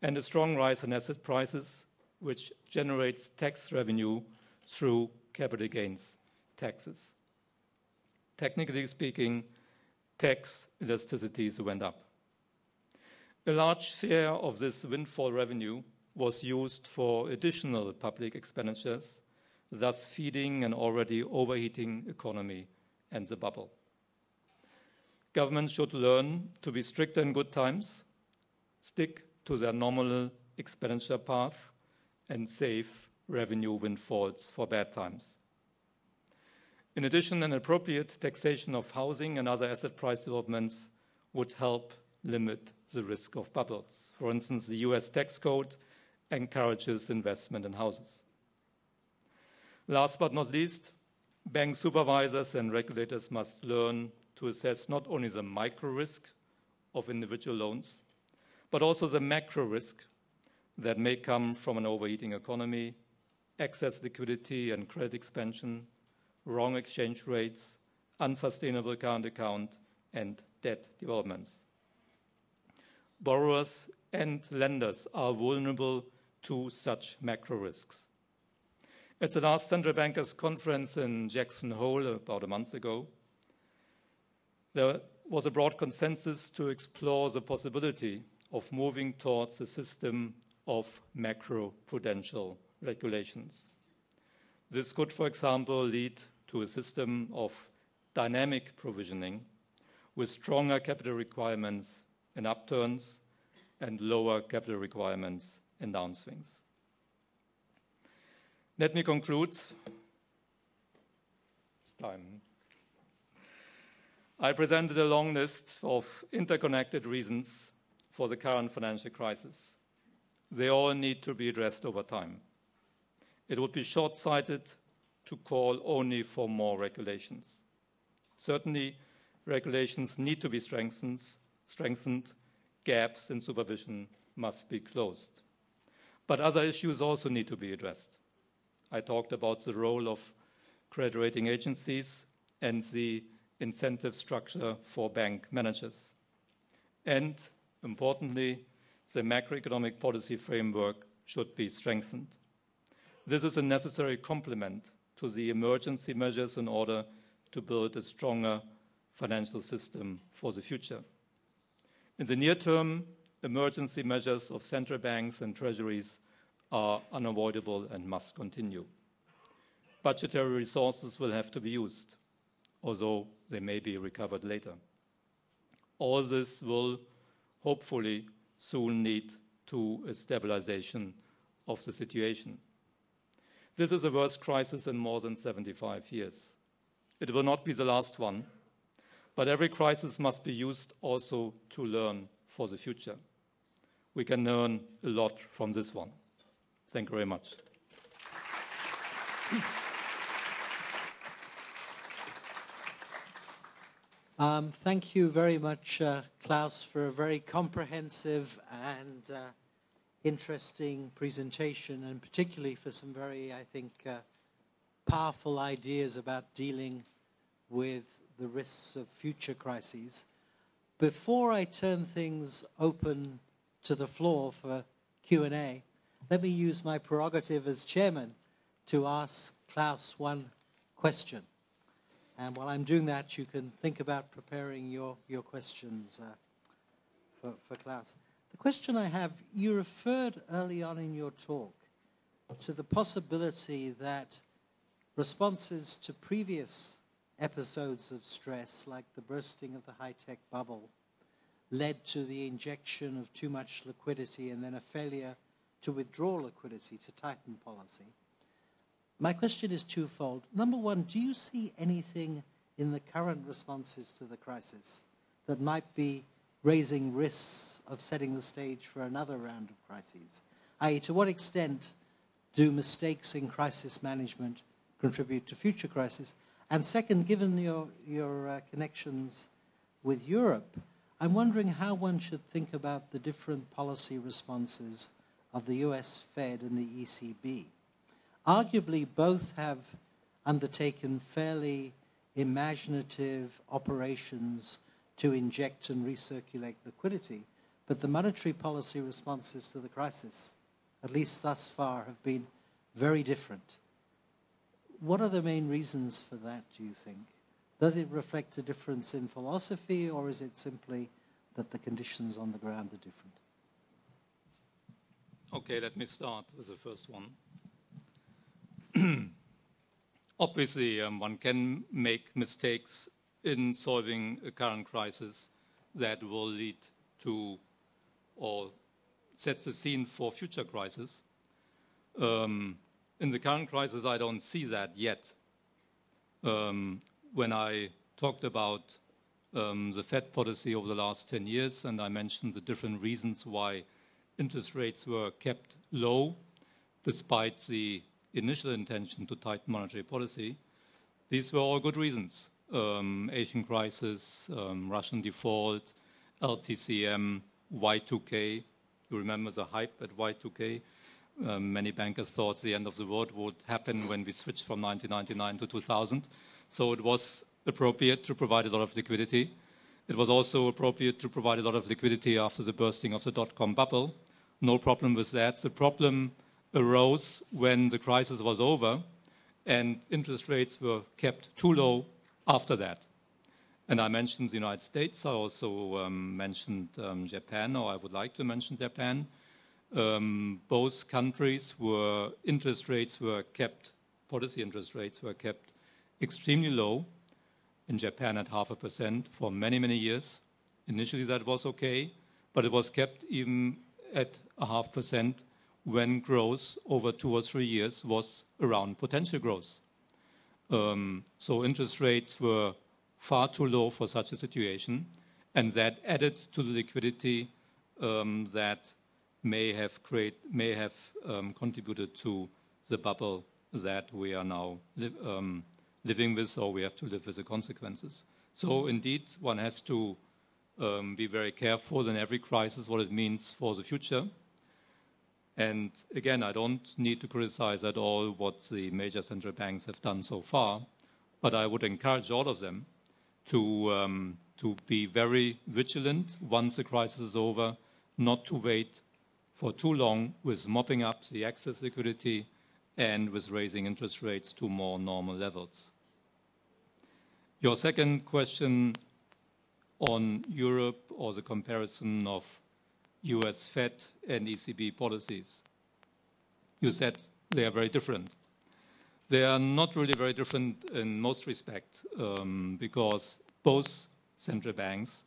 and a strong rise in asset prices, which generates tax revenue through capital gains taxes. Technically speaking, tax elasticities went up. A large share of this windfall revenue was used for additional public expenditures, thus feeding an already overheating economy and the bubble. Governments should learn to be stricter in good times, stick to their nominal expenditure path, and save revenue windfalls for bad times. In addition, an appropriate taxation of housing and other asset price developments would help limit the risk of bubbles. For instance, the US tax code encourages investment in houses. Last but not least, bank supervisors and regulators must learn to assess not only the micro risk of individual loans, but also the macro risk that may come from an overheating economy, excess liquidity and credit expansion, wrong exchange rates, unsustainable current account, and debt developments. Borrowers and lenders are vulnerable to such macro risks. At the last Central Bankers Conference in Jackson Hole about a month ago, there was a broad consensus to explore the possibility of moving towards a system of macro-prudential regulations. This could, for example, lead to a system of dynamic provisioning with stronger capital requirements in upturns and lower capital requirements in downswings. Let me conclude. It's time. I presented a long list of interconnected reasons for the current financial crisis. They all need to be addressed over time. It would be short-sighted to call only for more regulations. Certainly, regulations need to be strengthened. Gaps in supervision must be closed. But other issues also need to be addressed. I talked about the role of credit rating agencies and the incentive structure for bank managers. And, importantly, the macroeconomic policy framework should be strengthened. This is a necessary complement to the emergency measures in order to build a stronger financial system for the future. In the near term, emergency measures of central banks and treasuries are unavoidable and must continue. Budgetary resources will have to be used, although they may be recovered later. All this will hopefully soon lead to a stabilization of the situation. This is the worst crisis in more than 75 years. It will not be the last one, but every crisis must be used also to learn for the future. We can learn a lot from this one. Thank you very much. Thank you very much, Klaus, for a very comprehensive and interesting presentation, and particularly for some very, I think, powerful ideas about dealing with the risks of future crises. Before I turn things open to the floor for Q&A, let me use my prerogative as chairman to ask Klaus one question. And while I'm doing that, you can think about preparing your questions for Klaus. The question I have, you referred early on in your talk to the possibility that responses to previous episodes of stress, like the bursting of the high-tech bubble, led to the injection of too much liquidity and then a failure to withdraw liquidity, to tighten policy. My question is twofold. Number one, do you see anything in the current responses to the crisis that might be raising risks of setting the stage for another round of crises? i.e., to what extent do mistakes in crisis management contribute to future crises? And second, given your connections with Europe, I'm wondering how one should think about the different policy responses of the US Fed and the ECB. Arguably, both have undertaken fairly imaginative operations to inject and recirculate liquidity, but the monetary policy responses to the crisis, at least thus far, have been very different. What are the main reasons for that, do you think? Does it reflect a difference in philosophy, or is it simply that the conditions on the ground are different? Okay, let me start with the first one. Obviously, one can make mistakes in solving a current crisis that will lead to or set the scene for future crises. In the current crisis, I don't see that yet. When I talked about the Fed policy over the last 10 years, and I mentioned the different reasons why interest rates were kept low, despite the initial intention to tighten monetary policy, these were all good reasons. Asian crisis, Russian default, LTCM, Y2K. You remember the hype at Y2K? Many bankers thought the end of the world would happen when we switched from 1999 to 2000. So it was appropriate to provide a lot of liquidity. It was also appropriate to provide a lot of liquidity after the bursting of the dot-com bubble. No problem with that. The problem arose when the crisis was over and interest rates were kept too low after that. And I mentioned the United States. I also mentioned Japan, or I would like to mention Japan. Both countries where interest rates were kept, policy interest rates were kept extremely low. In Japan at 0.5% for many, many years. Initially that was okay, but it was kept even at 0.5% when growth over 2 or 3 years was around potential growth. So interest rates were far too low for such a situation, and that added to the liquidity that may have contributed to the bubble that we are now living with, or we have to live with the consequences. So indeed, one has to be very careful in every crisis what it means for the future. And again, I don't need to criticize at all what the major central banks have done so far, but I would encourage all of them to be very vigilant once the crisis is over, not to wait for too long with mopping up the excess liquidity and with raising interest rates to more normal levels. Your second question on Europe or the comparison of US Fed and ECB policies. You said they are very different. They are not really very different in most respects because both central banks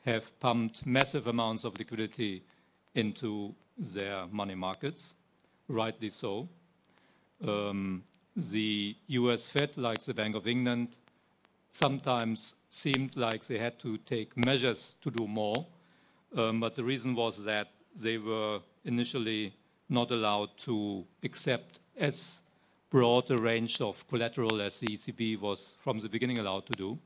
have pumped massive amounts of liquidity into their money markets, rightly so. The US Fed, like the Bank of England, sometimes seemed like they had to take measures to do more, but the reason was that they were initially not allowed to accept as broad a range of collateral as the ECB was from the beginning allowed to do.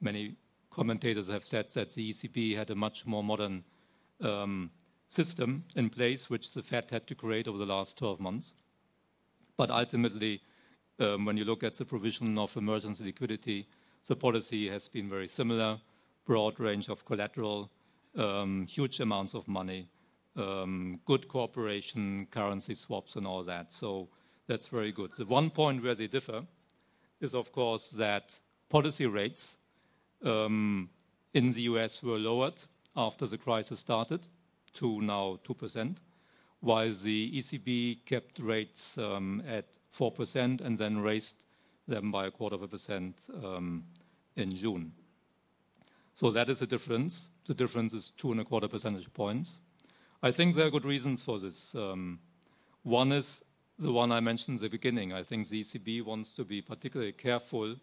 Many commentators have said that the ECB had a much more modern system in place, which the Fed had to create over the last 12 months. But ultimately, when you look at the provision of emergency liquidity, the policy has been very similar, broad range of collateral, huge amounts of money, good cooperation, currency swaps and all that. So that's very good. The one point where they differ is, of course, that policy rates in the US were lowered after the crisis started to now 2%, while the ECB kept rates at 4% and then raised them by 0.25% in June. So that is the difference. The difference is 2.25 percentage points. I think there are good reasons for this. One is the one I mentioned at the beginning. I think the ECB wants to be particularly careful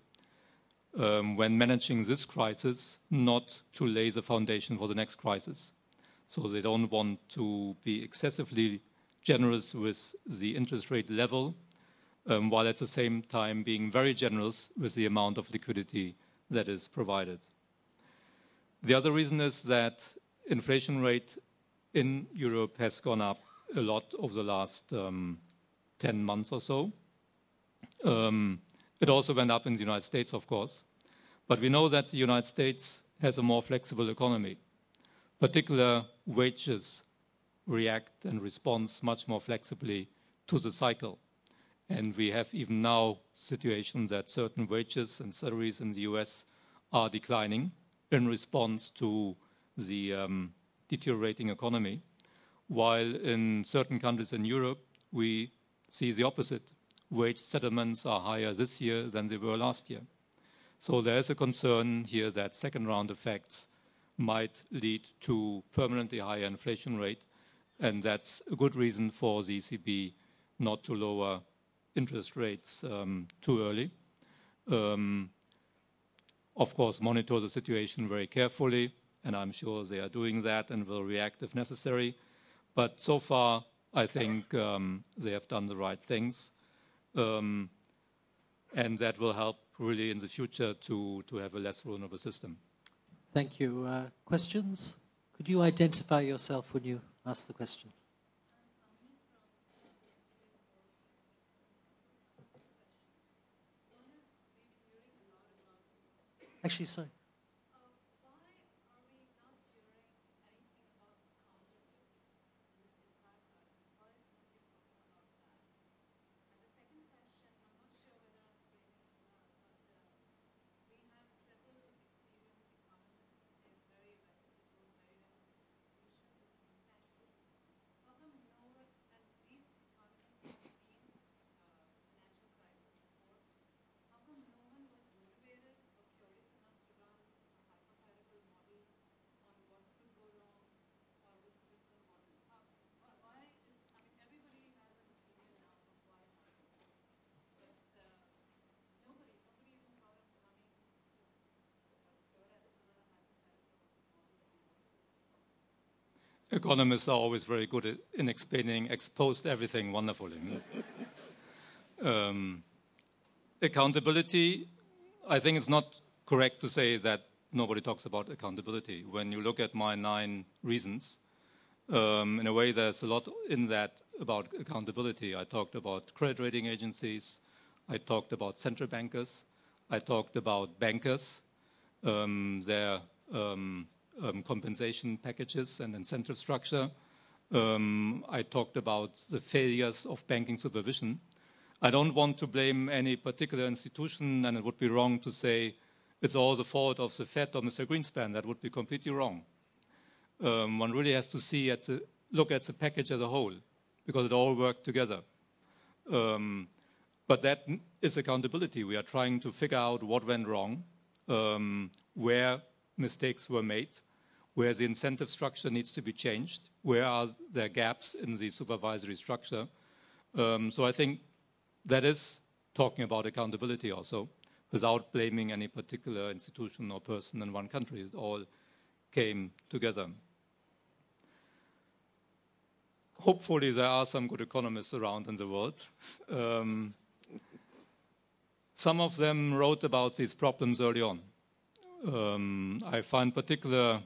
when managing this crisis, not to lay the foundation for the next crisis. So they don't want to be excessively generous with the interest rate level, while at the same time being very generous with the amount of liquidity that is provided. The other reason is that inflation rate in Europe has gone up a lot over the last 10 months or so. It also went up in the United States, of course. But we know that the United States has a more flexible economy. Particular wages react and respond much more flexibly to the cycle. And we have even now situations that certain wages and salaries in the US are declining in response to the deteriorating economy, while in certain countries in Europe, we see the opposite. Wage settlements are higher this year than they were last year. So there is a concern here that second round effects might lead to permanently higher inflation rate, and that's a good reason for the ECB not to lower interest rates too early. Of course, monitor the situation very carefully, and I'm sure they are doing that and will react if necessary. But so far, I think they have done the right things, and that will help really in the future to have a less vulnerable system. Thank you. Questions? Could you identify yourself when you ask the question? Actually, sorry. Economists are always very good in explaining ex post everything wonderfully. Accountability, I think it's not correct to say that nobody talks about accountability. When you look at my 9 reasons, in a way there's a lot in that about accountability. I talked about credit rating agencies, I talked about central bankers, I talked about bankers, their compensation packages and incentive structure. I talked about the failures of banking supervision. I don't want to blame any particular institution, and it would be wrong to say it's all the fault of the Fed or Mr. Greenspan. That would be completely wrong. One really has to look at the package as a whole, because it all worked together. But that is accountability. We are trying to figure out what went wrong, where mistakes were made, where the incentive structure needs to be changed, where are there gaps in the supervisory structure. So I think that is talking about accountability also, without blaming any particular institution or person in one country. It all came together. Hopefully there are some good economists around in the world. Some of them wrote about these problems early on. I find particularly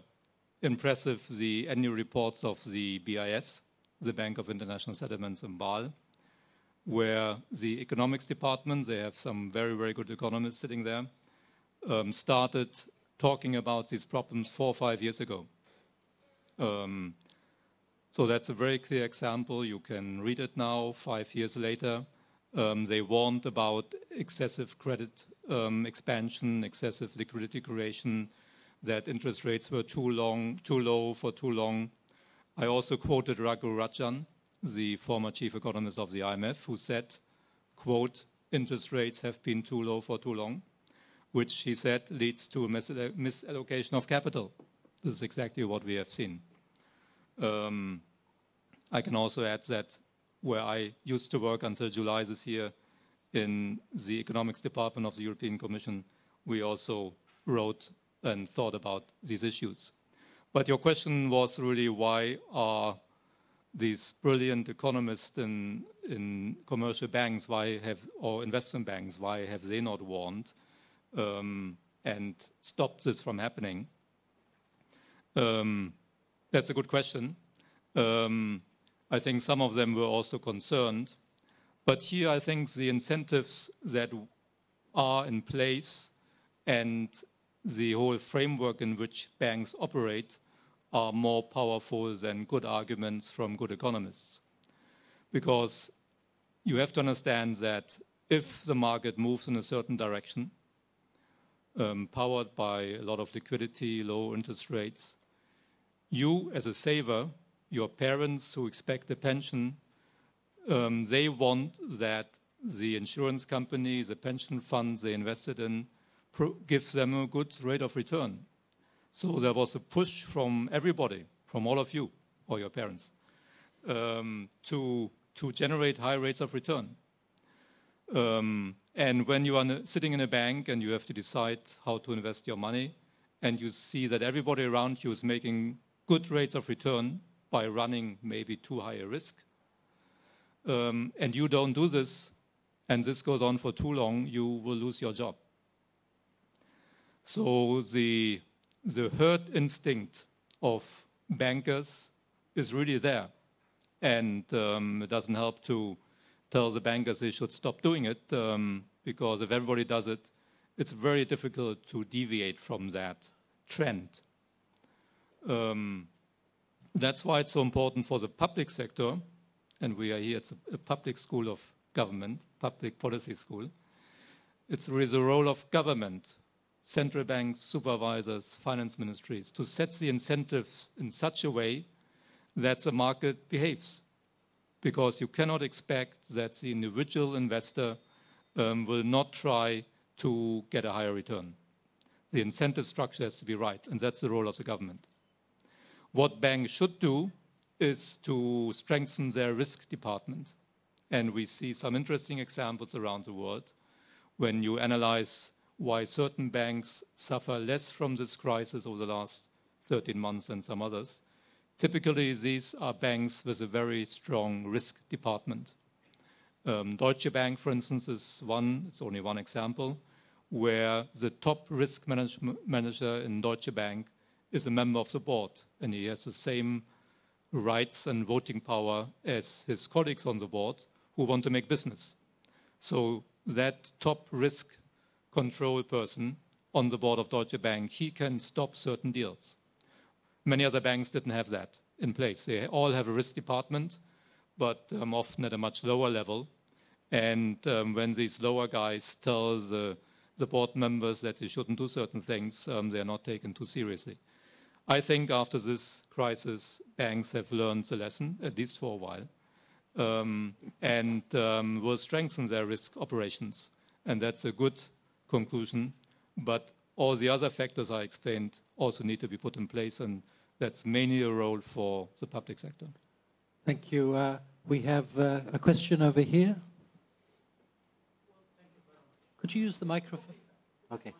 impressive the annual reports of the BIS, the Bank of International Settlements in Basel, where the economics department, they have some very, very good economists sitting there, started talking about these problems 4 or 5 years ago. So that's a very clear example. You can read it now, 5 years later. They warned about excessive credit expansion, excessive liquidity creation, that interest rates were too low for too long. I also quoted Raghu Rajan, the former chief economist of the IMF, who said, quote, interest rates have been too low for too long, which he said leads to a misallocation of capital. This is exactly what we have seen. I can also add that where I used to work until July this year in the economics department of the European Commission, we also wrote and thought about these issues. But your question was really, why are these brilliant economists in commercial banks, or investment banks, why have they not warned and stopped this from happening? That's a good question. I think some of them were also concerned. But here I think the incentives that are in place and the whole framework in which banks operate are more powerful than good arguments from good economists. Because you have to understand that if the market moves in a certain direction, powered by a lot of liquidity, low interest rates, you as a saver, your parents who expect a pension, they want that the insurance company, the pension funds they invested in, gives them a good rate of return. So there was a push from everybody, from all of you or your parents, to generate high rates of return. And when you are sitting in a bank and you have to decide how to invest your money, and you see that everybody around you is making good rates of return by running maybe too high a risk, and you don't do this, and this goes on for too long, you will lose your job. So the herd instinct of bankers is really there. And it doesn't help to tell the bankers they should stop doing it, because if everybody does it, it's very difficult to deviate from that trend. That's why it's so important for the public sector, and we are here, it's a public school of government, public policy school. It's really the role of government, central banks, supervisors, finance ministries, to set the incentives in such a way that the market behaves. Because you cannot expect that the individual investor will not try to get a higher return. The incentive structure has to be right, and that's the role of the government. What banks should do is to strengthen their risk department. And we see some interesting examples around the world when you analyze why certain banks suffer less from this crisis over the last 13 months than some others. Typically, these are banks with a very strong risk department. Deutsche Bank, for instance, is one, it's only one example, where the top risk manager in Deutsche Bank is a member of the board, and he has the same rights and voting power as his colleagues on the board who want to make business. So that top risk control person on the board of Deutsche Bank, he can stop certain deals. Many other banks didn't have that in place. They all have a risk department, but often at a much lower level. And when these lower guys tell the board members that they shouldn't do certain things, they are not taken too seriously. I think after this crisis, banks have learned the lesson, at least for a while, and will strengthen their risk operations. And that's a good conclusion. But all the other factors I explained also need to be put in place, and that's mainly a role for the public sector. Thank you. We have a question over here. Could you use the microphone? Okay.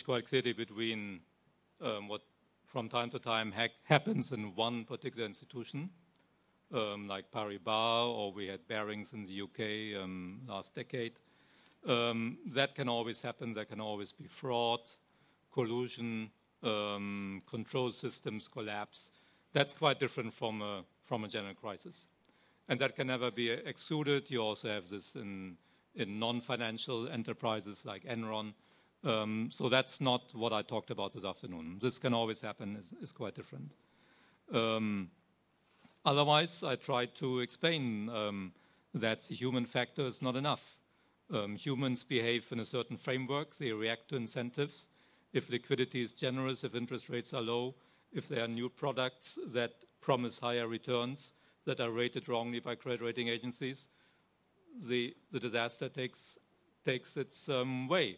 Quite clearly between what from time to time happens in one particular institution, like Paribas, or we had Barings in the UK last decade. That can always happen. There can always be fraud, collusion, control systems collapse. That's quite different from a general crisis. And that can never be excluded. You also have this in non-financial enterprises like Enron. So that's not what I talked about this afternoon. This can always happen, is quite different. Otherwise, I tried to explain that the human factor is not enough. Humans behave in a certain framework. They react to incentives. If liquidity is generous, if interest rates are low, if there are new products that promise higher returns that are rated wrongly by credit rating agencies, the disaster takes its way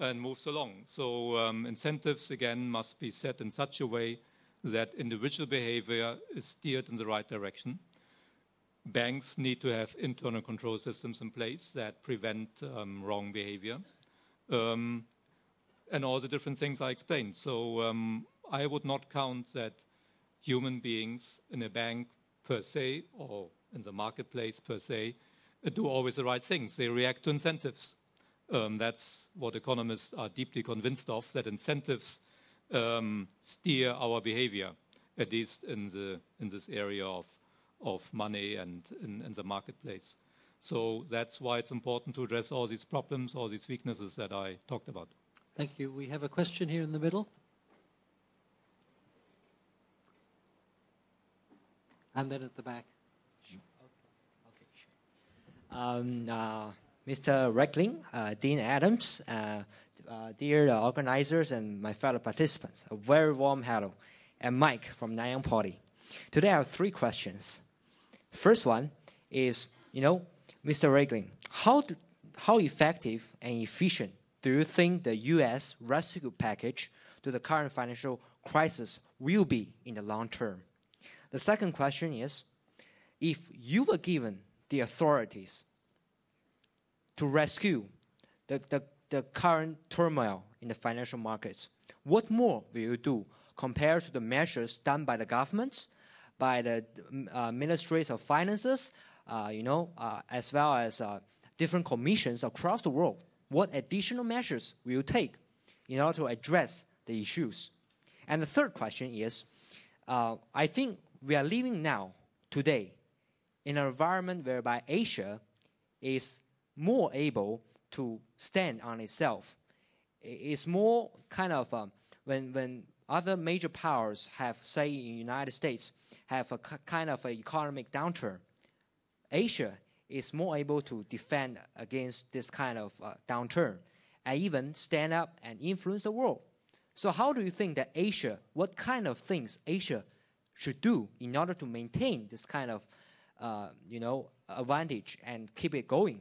and moves along. So incentives, again, must be set in such a way that individual behavior is steered in the right direction. Banks need to have internal control systems in place that prevent wrong behavior. And all the different things I explained. So I would not count that human beings in a bank per se, or in the marketplace per se, do always the right things. They react to incentives. That's what economists are deeply convinced of, that incentives steer our behavior, at least in this area of money and in the marketplace. So that's why it's important to address all these problems, all these weaknesses that I talked about. Thank you. We have a question here in the middle. And then at the back. Mr. Regling, Dean Adams, dear organizers and my fellow participants, a very warm hello. And Mike from Nanyang Party. Today I have 3 questions. First one is, Mr. Regling, how effective and efficient do you think the U.S. rescue package to the current financial crisis will be in the long term? The second question is, if you were given the authorities to rescue the current turmoil in the financial markets, what more will you do compared to the measures done by the governments, by the ministries of finances, as well as different commissions across the world? What additional measures will you take in order to address the issues? And the third question is, I think we are living now, today, in an environment whereby Asia is more able to stand on itself. It's more kind of when other major powers have, say, in the United States, have a kind of an economic downturn, Asia is more able to defend against this kind of downturn and even stand up and influence the world. So how do you think that Asia, what kind of things Asia should do in order to maintain this kind of, advantage and keep it going?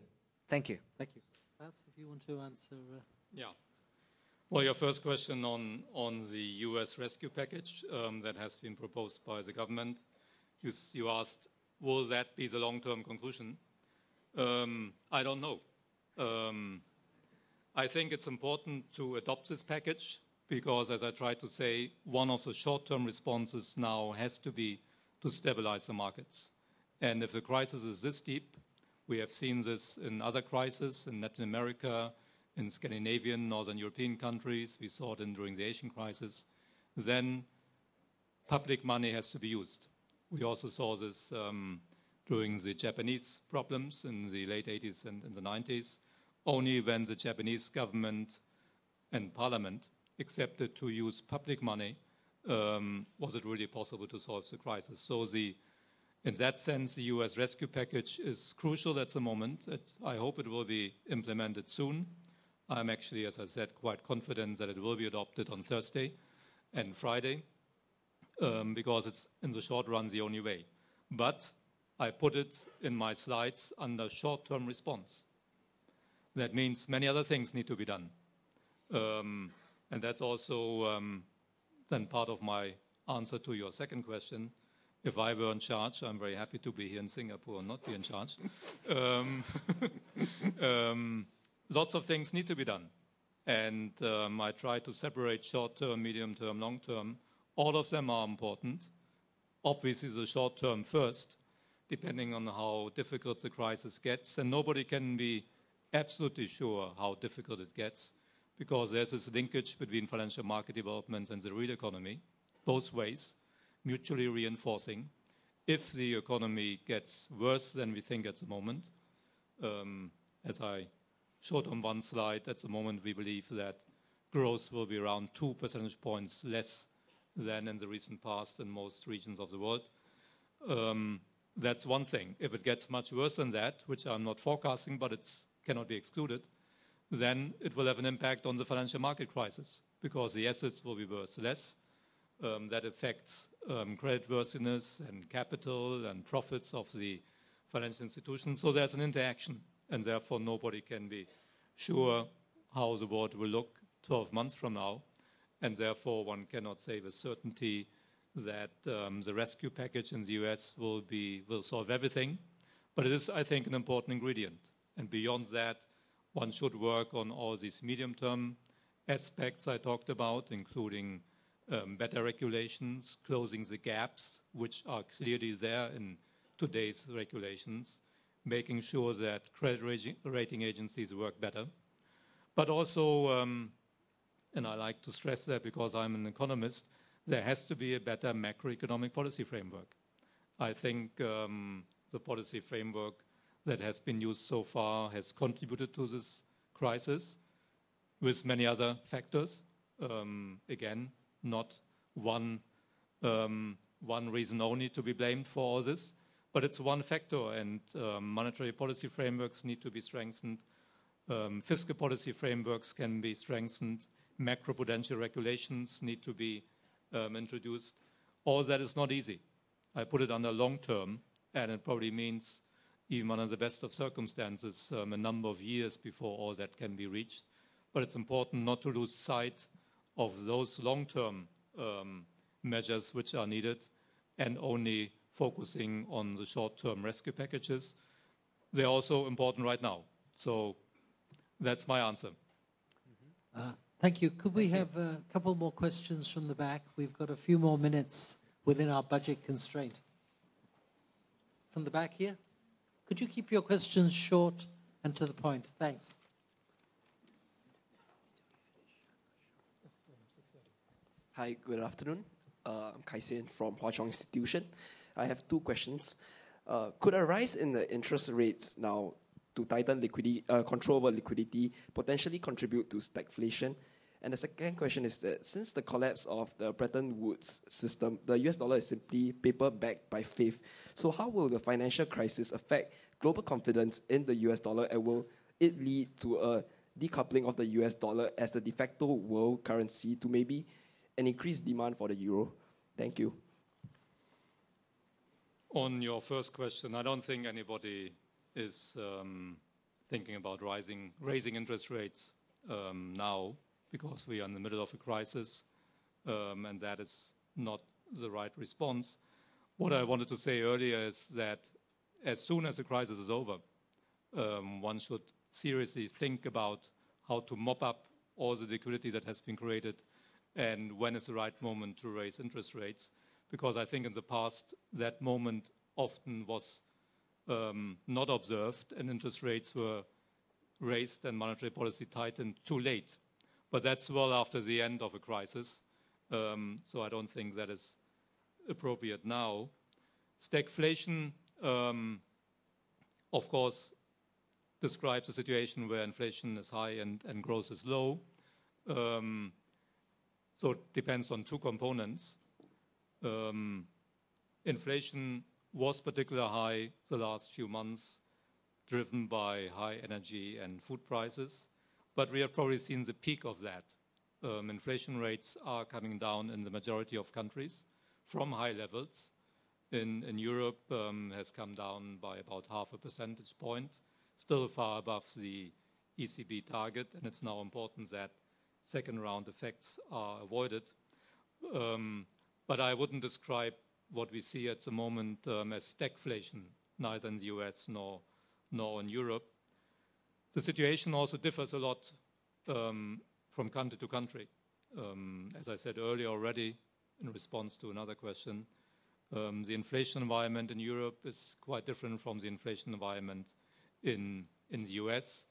Thank you. Thank you. Klaus, if you want to answer. Yeah. Well, your first question on the U.S. rescue package that has been proposed by the government, you asked, will that be the long-term conclusion? I don't know. I think it's important to adopt this package because, as I tried to say, one of the short-term responses now has to be to stabilize the markets. And if the crisis is this deep, we have seen this in other crises in Latin America, in Scandinavian, Northern European countries, we saw it during the Asian crisis, then public money has to be used. We also saw this during the Japanese problems in the late 80s and in the 90s. Only when the Japanese government and parliament accepted to use public money was it really possible to solve the crisis. So in that sense, the U.S. rescue package is crucial at the moment. I hope it will be implemented soon. I'm actually, as I said, quite confident that it will be adopted on Thursday and Friday because it's, in the short run, the only way. But I put it in my slides under short-term response. That means many other things need to be done. And that's also then part of my answer to your second question. If I were in charge, I'm very happy to be here in Singapore and not be in charge. Lots of things need to be done. And I try to separate short-term, medium-term, long-term. All of them are important. Obviously, the short-term first, depending on how difficult the crisis gets. And nobody can be absolutely sure how difficult it gets because there's this linkage between financial market developments and the real economy, both ways, mutually reinforcing. If the economy gets worse than we think at the moment, as I showed on one slide, at the moment we believe that growth will be around 2 percentage points less than in the recent past in most regions of the world. That's one thing. If it gets much worse than that, which I'm not forecasting, but it cannot be excluded, then it will have an impact on the financial market crisis because the assets will be worth less. That affects creditworthiness and capital and profits of the financial institutions. So there's an interaction, and therefore nobody can be sure how the world will look 12 months from now. And therefore one cannot say with certainty that the rescue package in the US will solve everything. But it is, I think, an important ingredient. And beyond that, one should work on all these medium-term aspects I talked about, including better regulations, closing the gaps, which are clearly there in today's regulations, making sure that credit rating agencies work better. But also, and I like to stress that because I'm an economist, there has to be a better macroeconomic policy framework. I think the policy framework that has been used so far has contributed to this crisis with many other factors. Again, not one reason only to be blamed for all this, but it's one factor, and monetary policy frameworks need to be strengthened. Fiscal policy frameworks can be strengthened. Macroprudential regulations need to be introduced. All that is not easy. I put it under long term, and it probably means, even under the best of circumstances, a number of years before all that can be reached. But it's important not to lose sight of those long-term measures which are needed and only focusing on the short-term rescue packages. They're also important right now. So that's my answer. Thank you. Could we have a couple more questions from the back? We've got a few more minutes within our budget constraint. From the back here? Could you keep your questions short and to the point? Thanks. Hi, good afternoon. I'm Kai Sian from Hwa Chong Institution. I have two questions. Could a rise in the interest rates now to tighten liquidity, control over liquidity, potentially contribute to stagflation? And the second question is that since the collapse of the Bretton Woods system, the US dollar is simply paper backed by faith. So how will the financial crisis affect global confidence in the US dollar, and will it lead to a decoupling of the US dollar as the de facto world currency to maybe an increased demand for the euro? Thank you. On your first question, I don't think anybody is thinking about raising interest rates now, because we are in the middle of a crisis, and that is not the right response. What I wanted to say earlier is that as soon as the crisis is over, one should seriously think about how to mop up all the liquidity that has been created and when is the right moment to raise interest rates, because I think in the past that moment often was not observed, and interest rates were raised and monetary policy tightened too late. But that's well after the end of a crisis, so I don't think that is appropriate now. Stagflation, of course, describes a situation where inflation is high and growth is low. So it depends on two components. Inflation was particularly high the last few months, driven by high energy and food prices. But we have probably seen the peak of that. Inflation rates are coming down in the majority of countries from high levels. In Europe, has come down by about 0.5 percentage point, still far above the ECB target, and it's now important that second-round effects are avoided. But I wouldn't describe what we see at the moment as stagflation, neither in the US nor in Europe. The situation also differs a lot from country to country. As I said earlier already, in response to another question, the inflation environment in Europe is quite different from the inflation environment in the US.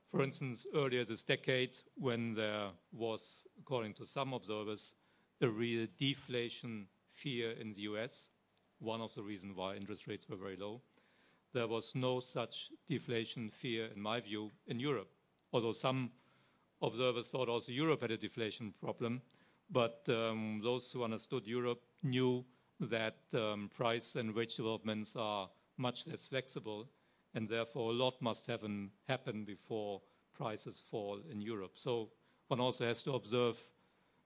For instance, earlier this decade, when there was, according to some observers, a real deflation fear in the US, one of the reasons why interest rates were very low, there was no such deflation fear, in my view, in Europe. Although some observers thought also Europe had a deflation problem, but those who understood Europe knew that price and wage developments are much less flexible, and therefore a lot must happen before prices fall in Europe. So one also has to observe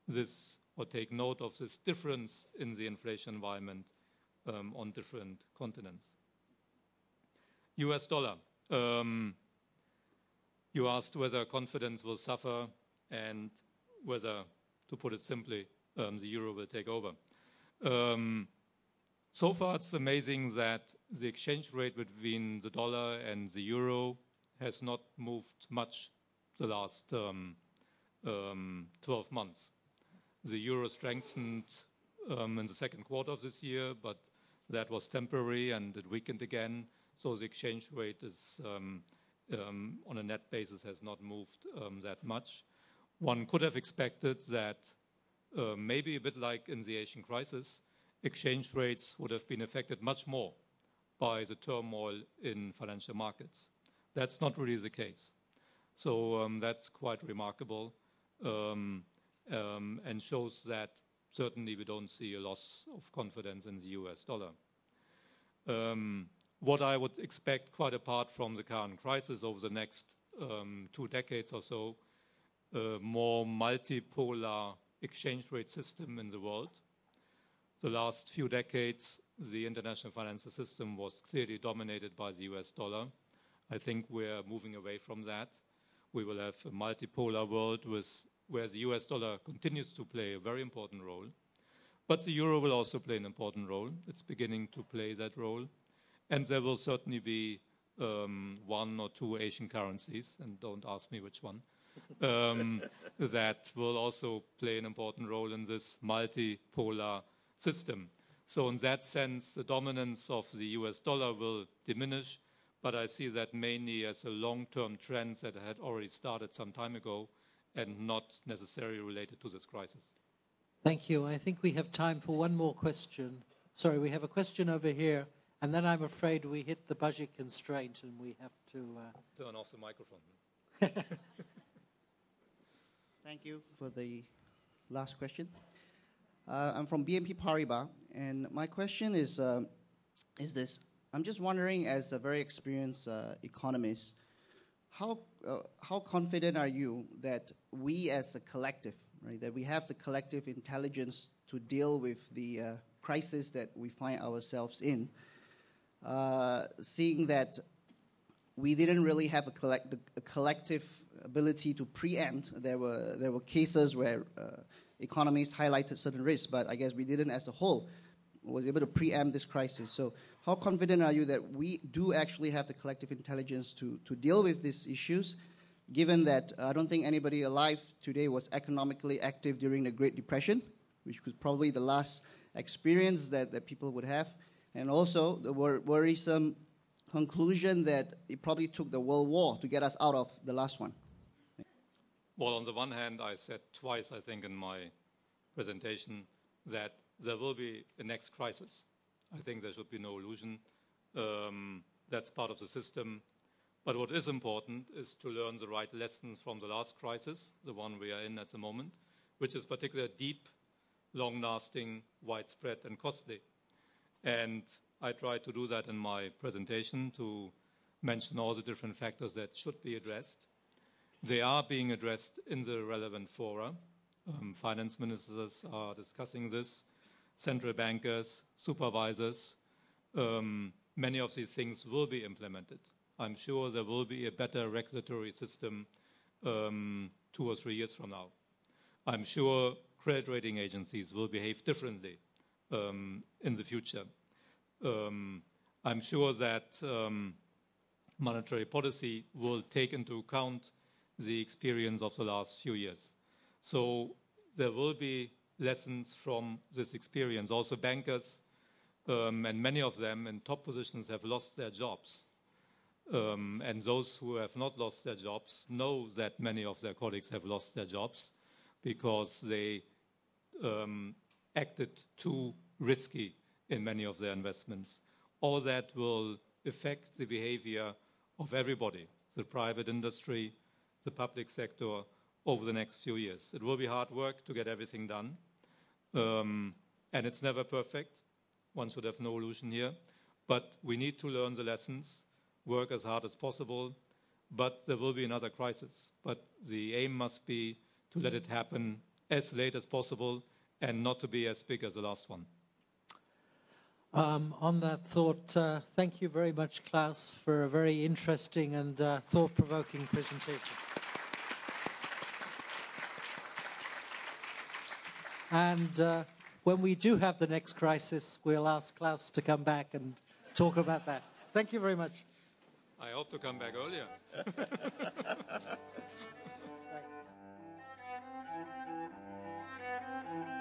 this or take note of this difference in the inflation environment on different continents. US dollar. You asked whether confidence will suffer and whether, to put it simply, the euro will take over. So far, it's amazing that the exchange rate between the dollar and the euro has not moved much the last 12 months. The euro strengthened in the second quarter of this year, but that was temporary and it weakened again. So the exchange rate is, on a net basis, has not moved that much. One could have expected that maybe a bit like in the Asian crisis, exchange rates would have been affected much more by the turmoil in financial markets. That's not really the case. So that's quite remarkable and shows that certainly we don't see a loss of confidence in the US dollar. What I would expect, quite apart from the current crisis, over the next 2 decades or so, more multipolar exchange rate system in the world. The last few decades, the international financial system was clearly dominated by the US dollar. I think we're moving away from that. We will have a multipolar world where the US dollar continues to play a very important role. But the euro will also play an important role. It's beginning to play that role. And there will certainly be one or two Asian currencies, and don't ask me which one, that will also play an important role in this multipolar system. So in that sense, the dominance of the US dollar will diminish, but I see that mainly as a long-term trend that had already started some time ago and not necessarily related to this crisis. Thank you. I think we have time for one more question. Sorry, we have a question over here, and then I'm afraid we hit the budget constraint and we have to... Turn off the microphone. Thank you for the last question. I'm from BNP Paribas, and my question is this. I'm just wondering, as a very experienced economist, how confident are you that we as a collective, right, that we have the collective intelligence to deal with the crisis that we find ourselves in, seeing that we didn't really have a collective ability to preempt. There were cases where economists highlighted certain risks, but I guess we didn't as a whole was able to preempt this crisis. So how confident are you that we do actually have the collective intelligence to deal with these issues, given that I don't think anybody alive today was economically active during the Great Depression, which was probably the last experience that people would have, and also the worrisome conclusion that it probably took the World War to get us out of the last one. Well, on the one hand, I said twice, I think, in my presentation that there will be a next crisis. I think there should be no illusion. That's part of the system. But what is important is to learn the right lessons from the last crisis, the one we are in at the moment, which is particularly deep, long-lasting, widespread, and costly. And I tried to do that in my presentation to mention all the different factors that should be addressed. They are being addressed in the relevant fora. Finance ministers are discussing this, central bankers, supervisors. Many of these things will be implemented. I'm sure there will be a better regulatory system 2 or 3 years from now. I'm sure credit rating agencies will behave differently in the future. I'm sure that monetary policy will take into account the experience of the last few years. So there will be lessons from this experience. Also bankers, and many of them in top positions have lost their jobs. And those who have not lost their jobs know that many of their colleagues have lost their jobs because they acted too risky in many of their investments. All that will affect the behavior of everybody, the private industry, the public sector, over the next few years. It will be hard work to get everything done. And it's never perfect. One should have no illusion here. But we need to learn the lessons, work as hard as possible. But there will be another crisis. But the aim must be to let it happen as late as possible and not to be as big as the last one. On that thought, thank you very much, Klaus, for a very interesting and thought-provoking presentation. And when we do have the next crisis, we'll ask Klaus to come back and talk about that. Thank you very much. I hope to come back earlier. Thank you.